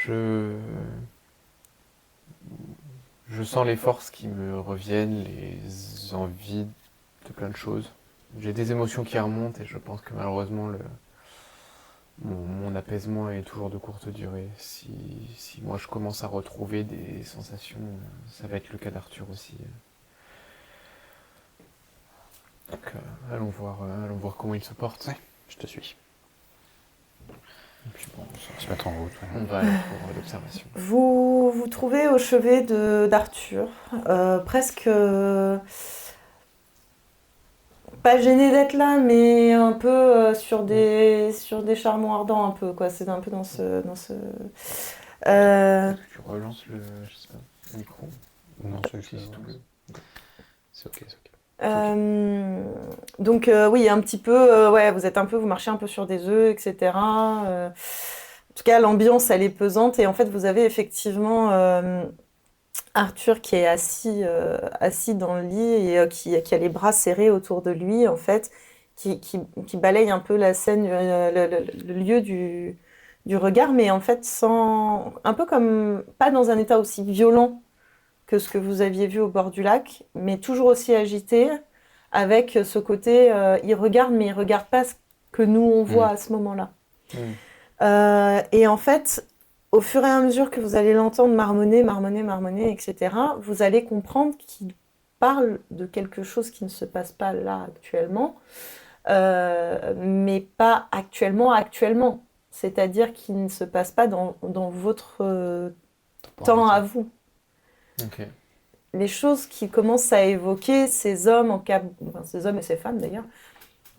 je sens les forces qui me reviennent, les envies de plein de choses. J'ai des émotions qui remontent et je pense que malheureusement mon apaisement est toujours de courte durée. Si moi je commence à retrouver des sensations, ça va être le cas d'Arthur aussi. Donc allons voir comment il se porte. Ouais, je te suis. Et puis bon, on se mettre en route. On va aller pour l'observation. Vous vous trouvez au chevet d'Arthur, presque... pas gêné d'être là, mais un peu sur des charbons ardents, un peu, quoi. C'est un peu dans ce... Tu relances le micro. Non, c'est tout bleu. C'est ok, c'est ok. Donc oui, un petit peu, ouais, vous marchez un peu sur des œufs, etc. En tout cas, l'ambiance, elle est pesante. Et en fait, vous avez effectivement Arthur qui est assis dans le lit et qui a les bras serrés autour de lui, en fait, qui balaye un peu la scène, le lieu du regard, mais en fait, un peu comme, pas dans un état aussi violent que ce que vous aviez vu au bord du lac, mais toujours aussi agité, avec ce côté, il regarde, mais il regarde pas ce que nous on voit à ce moment-là. Et en fait, au fur et à mesure que vous allez l'entendre marmonner, etc., vous allez comprendre qu'il parle de quelque chose qui ne se passe pas là actuellement, mais pas actuellement. C'est-à-dire qu'il ne se passe pas dans votre temps à vous. Okay. Les choses qui commencent à évoquer ces hommes, ces hommes et ces femmes d'ailleurs,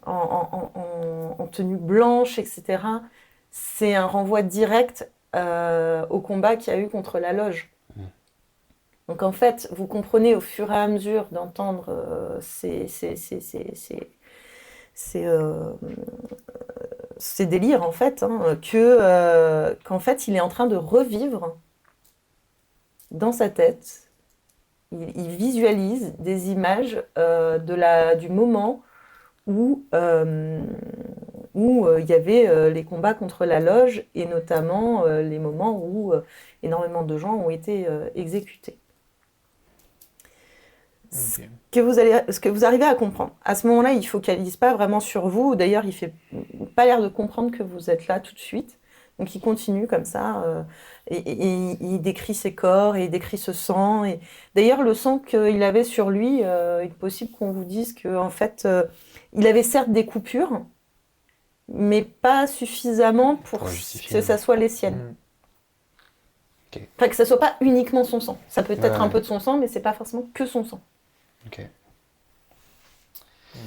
en tenue blanche, etc., c'est un renvoi direct au combat qu'il y a eu contre la loge. Donc en fait, vous comprenez au fur et à mesure d'entendre ces délires, en fait, qu'en fait, il est en train de revivre dans sa tête il visualise des images du moment où il y avait les combats contre la loge et notamment les moments où énormément de gens ont été exécutés. Ce Ok. ce que vous arrivez à comprendre. À ce moment-là, il ne focalise pas vraiment sur vous. D'ailleurs, il ne fait pas l'air de comprendre que vous êtes là tout de suite. Donc, il continue comme ça. Et il décrit ses corps et il décrit ce sang. Et... D'ailleurs, le sang qu'il avait sur lui, il est possible qu'on vous dise qu'en fait, il avait certes des coupures, mais pas suffisamment pour Pour justifier. que ça soit les siennes. Mm. Ok. Enfin, que ça soit pas uniquement son sang. Ça peut être un Ouais. peu de son sang, mais c'est pas forcément que son sang. Ok. Ok.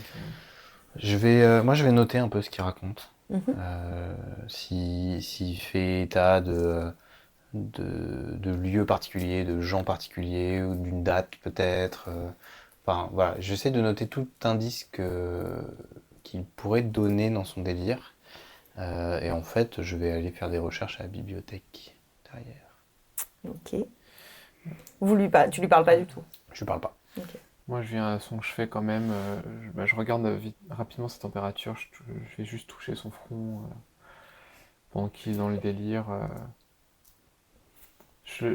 Moi, je vais noter un peu ce qu'il raconte. Mhm. S'il fait état de lieux particuliers, de gens particuliers, ou d'une date peut-être. Enfin, voilà, j'essaie de noter tout indice qu'il pourrait donner dans son délire. Et en fait, je vais aller faire des recherches à la bibliothèque derrière. Ok. Tu lui parles pas du tout. Je parle pas. Ok. Moi, je viens à son chevet quand même. Je regarde rapidement sa température. Je vais juste toucher son front pendant qu'il est dans le délire. Je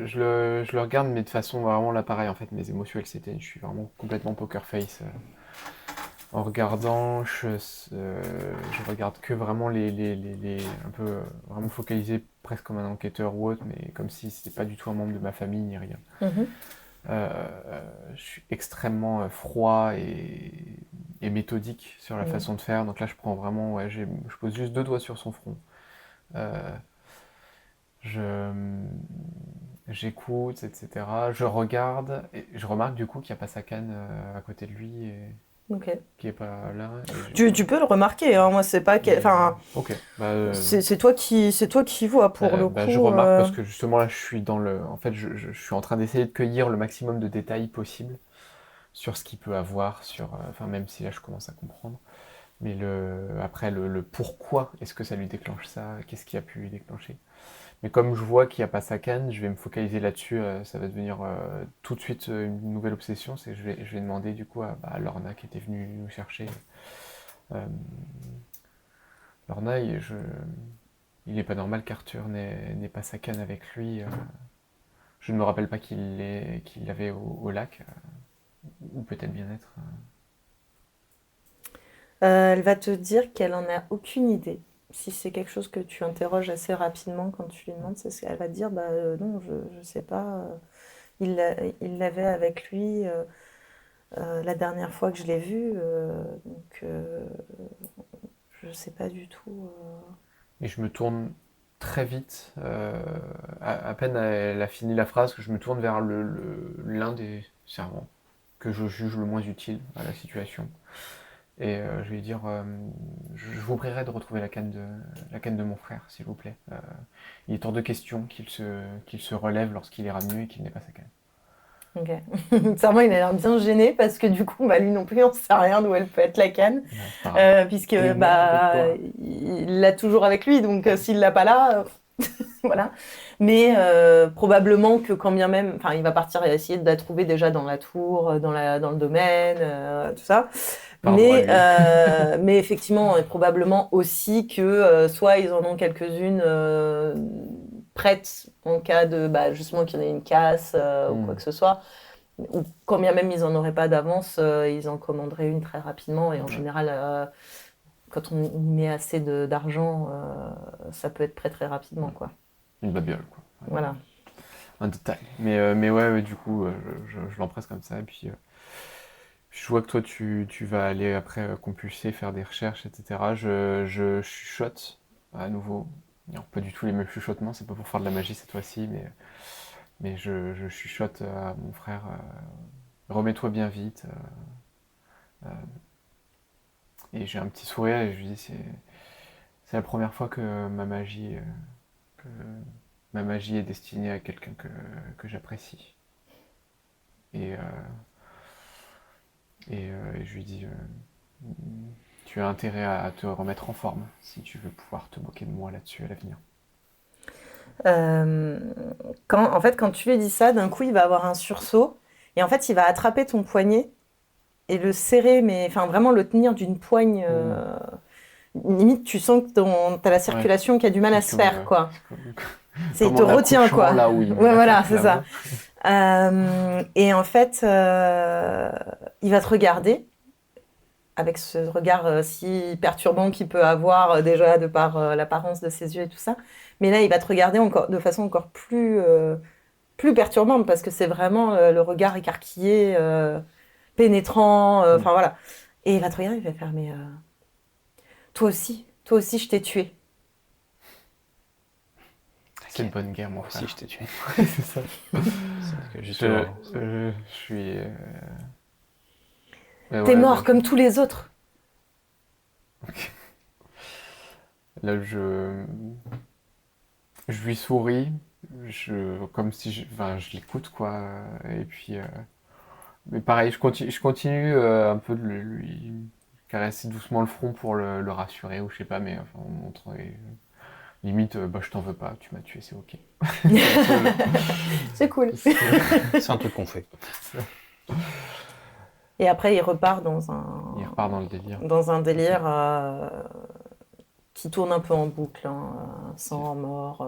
le regarde, mais de façon vraiment là, pareil. En fait, mes émotions, elles s'éteignent. Je suis vraiment complètement poker face. En regardant, je regarde que vraiment un peu vraiment focalisé, presque comme un enquêteur ou autre, mais comme si c'était pas du tout un membre de ma famille ni rien. Mhm. Je suis extrêmement froid et méthodique sur la Mhm. façon de faire. Donc là, je prends vraiment, ouais, je pose juste 2 doigts sur son front. Euh, je, J'écoute, etc. Je regarde et je remarque du coup qu'il n'y a pas sa canne à côté de lui et Ok. qui est pas là. Tu peux le remarquer, hein. Moi, c'est pas. Enfin, Ok. c'est toi qui vois pour le Je coup. remarque parce que justement là, je suis dans le. En fait, je suis en train d'essayer de cueillir le maximum de détails possible sur ce qu'il peut avoir, enfin, même si là, je commence à comprendre. Mais après, le pourquoi est-ce que ça lui déclenche ça? Qu'est-ce qui a pu lui déclencher? Mais comme je vois qu'il n'y a pas sa canne, je vais me focaliser là-dessus. Ça va devenir tout de suite une nouvelle obsession. C'est que je vais demander du coup à Lorna qui était venue nous chercher. Euh, Lorna, il n'est pas normal qu'Arthur n'ait pas sa canne avec lui. Je ne me rappelle pas qu'il l'avait au lac, ou peut-être bien être. Elle va te dire qu'elle en a aucune idée. Si c'est quelque chose que tu interroges assez rapidement quand tu lui demandes, c'est ce qu'elle va te dire. Bah non, je sais pas. Il l'avait avec lui la dernière fois que je l'ai vu, donc je sais pas du tout. Et je me tourne très vite, à peine elle a fini la phrase, que je me tourne vers l'un des servants que je juge le moins utile à la situation. Et je vais lui dire, je vous prierai de retrouver la canne de mon frère, s'il vous plaît. Il est hors de question qu'il se relève lorsqu'il ira mieux et qu'il n'ait pas sa canne. Ok. Sincèrement, il a l'air bien gêné parce que du coup, bah, lui non plus, on sait rien d'où elle peut être la canne, Ouais, c'est pas grave. puisque Démerde-toi. il l'a toujours avec lui, donc s'il l'a pas là, voilà. Mais probablement que quand bien même, enfin, il va partir et essayer de la trouver déjà dans la tour, dans le domaine, tout ça. Pardon à lui. Mais effectivement, et probablement aussi que soit ils en ont quelques-unes prêtes en cas de, bah, justement, qu'il y en ait une casse ou quoi que ce soit. Ou quand bien même ils n'en auraient pas d'avance, ils en commanderaient une très rapidement. Et en Ouais. général, quand on y met assez d'argent, ça peut être prêt très rapidement, quoi. Une babiole, quoi. Ouais. Voilà. Un détail. Mais ouais, du coup, je l'empresse comme ça. Et puis, je vois que toi, tu vas aller après compulser, faire des recherches, etc. Je chuchote à nouveau. Alors, pas du tout les mêmes chuchotements, c'est pas pour faire de la magie cette fois-ci, mais je chuchote à mon frère, remets-toi bien vite. Euh, et j'ai un petit sourire et je lui dis, c'est la première fois que ma magie est destinée à quelqu'un que j'apprécie. Et, euh, et je lui dis, tu as intérêt à te remettre en forme si tu veux pouvoir te moquer de moi là-dessus à l'avenir. En fait, quand tu lui dis ça, d'un coup, il va avoir un sursaut Et en fait, il va attraper ton poignet et le serrer, mais enfin vraiment le tenir d'une poigne. Limite, tu sens que t'as la circulation qui a du mal à se faire, quoi. Il te retient, quoi. Là où il Ouais, voilà, c'est la ça. Et en fait, il va te regarder avec ce regard si perturbant qu'il peut avoir déjà de par l'apparence de ses yeux et tout ça. Mais là, il va te regarder encore de façon encore plus perturbante parce que c'est vraiment le regard écarquillé, pénétrant, enfin voilà. Et il va te regarder, il va faire, mais toi aussi, je t'ai tué. C'est une bonne guerre, mon Moi frère. aussi, je t'ai tué. C'est ça. C'est que justement, Je suis... T'es mort comme tous les autres. Là, je lui souris, comme si je l'écoute, quoi. Et puis, mais pareil, je continue un peu de lui caresser doucement le front pour le rassurer, ou je sais pas, mais enfin, on montre, limite, bah, je t'en veux pas, tu m'as tué, c'est ok. C'est cool. c'est un truc qu'on fait. Et après, il repart Il repart dans le délire. dans un délire qui tourne un peu en boucle. Sang, mort,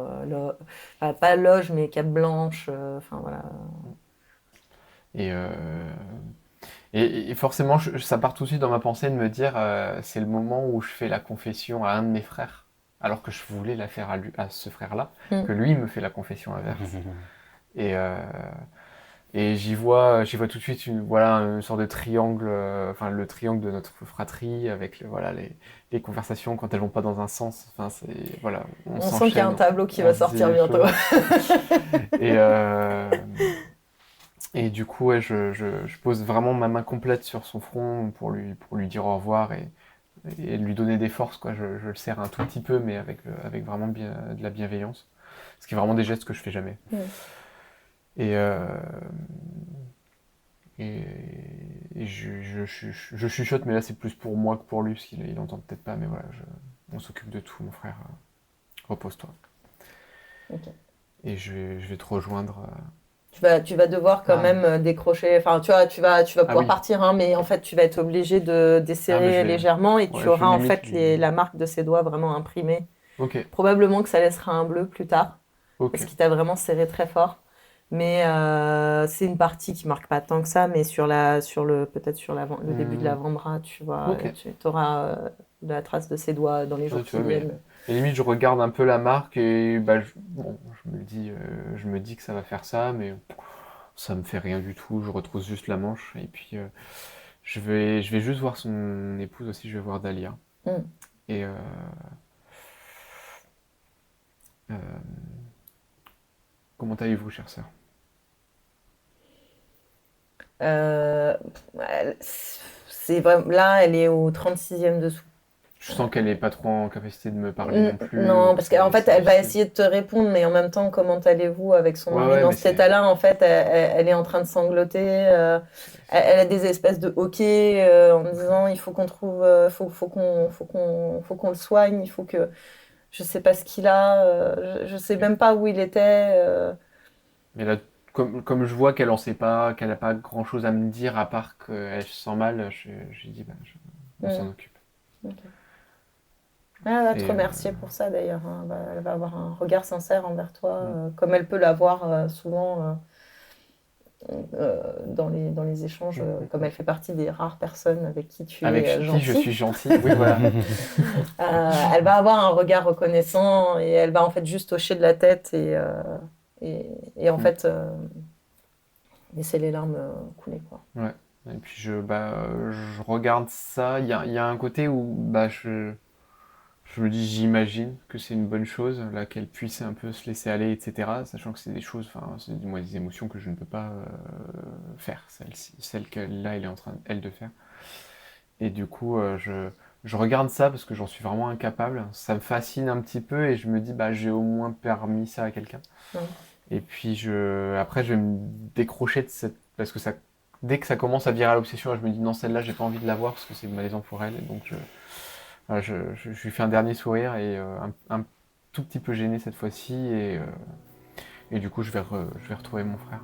pas loge, mais cape blanche. Enfin, voilà. Et forcément, ça part tout de suite dans ma pensée de me dire, c'est le moment où je fais la confession à un de mes frères, alors que je voulais la faire à ce frère-là, que lui me fait la confession inverse. Et j'y vois tout de suite une sorte de triangle, enfin le triangle de notre fratrie avec les conversations quand elles vont pas dans un sens. Enfin, voilà, On sent qu'il y a un tableau qui va sortir bientôt. Et du coup, ouais, je pose vraiment ma main complète sur son front pour lui dire au revoir et lui donner des forces, quoi. Je le serre un tout petit peu, mais avec vraiment de la bienveillance. Ce qui est vraiment des gestes que je fais jamais. Et je chuchote, mais là c'est plus pour moi que pour lui, parce qu'il entend peut-être pas, mais voilà, on s'occupe de tout, mon frère. Repose-toi. Okay. Et je vais te rejoindre. Tu vas devoir quand même décrocher. Enfin, tu vas pouvoir partir, hein, mais en fait, tu vas être obligé de desserrer légèrement et tu auras en fait la marque de ses doigts vraiment imprimée. Okay. Probablement que ça laissera un bleu plus tard, parce qu'il t'a vraiment serré très fort. Mais c'est une partie qui marque pas tant que ça, mais peut-être sur le début de l'avant-bras, tu vois, tu auras la trace de ses doigts dans les jours qui viennent. Et limite, je regarde un peu la marque et bah, je me dis que ça va faire ça, mais ça me fait rien du tout. Je retrousse juste la manche et puis je vais juste voir son épouse aussi. Je vais voir Dahlia. Et comment allez-vous, chère sœur? C'est vraiment, là, elle est au 36e dessous. Je sens qu'elle n'est pas trop en capacité de me parler non plus. Non, parce qu'en fait, elle va essayer de te répondre, mais en même temps, comment allez-vous avec son mari dans cet état-là? En fait, elle est en train de sangloter. Elle a des espèces de hoquets en disant il faut qu'on trouve, faut qu'on le soigne, il faut que. Je sais pas ce qu'il a, je sais même pas où il était. Mais là, comme je vois qu'elle en sait pas, qu'elle n'a pas grand-chose à me dire à part qu'elle se sent mal, je lui dis on s'en occupe. Okay. Elle va te remercier pour ça d'ailleurs. Hein. Elle va avoir un regard sincère envers toi, comme elle peut l'avoir souvent dans les échanges, comme elle fait partie des rares personnes avec qui tu es gentil. Avec qui je suis gentil, oui voilà. Elle va avoir un regard reconnaissant et elle va en fait juste hocher de la tête et en fait laisser les larmes couler, quoi. Ouais. Et puis je regarde ça. Il y a un côté où je me dis, j'imagine que c'est une bonne chose, là, qu'elle puisse un peu se laisser aller, etc. Sachant que c'est des choses, enfin, c'est des émotions que je ne peux pas faire, celle qu'elle là, elle est en train, elle, de faire. Et du coup, je regarde ça parce que j'en suis vraiment incapable. Ça me fascine un petit peu et je me dis, bah, j'ai au moins permis ça à quelqu'un. Et puis après, je vais me décrocher de cette, parce que dès que ça commence à virer à l'obsession, je me dis non, celle-là, j'ai pas envie de la voir parce que c'est malaisant pour elle. Et donc je lui fais un dernier sourire et un tout petit peu gêné cette fois-ci et du coup je vais retrouver mon frère.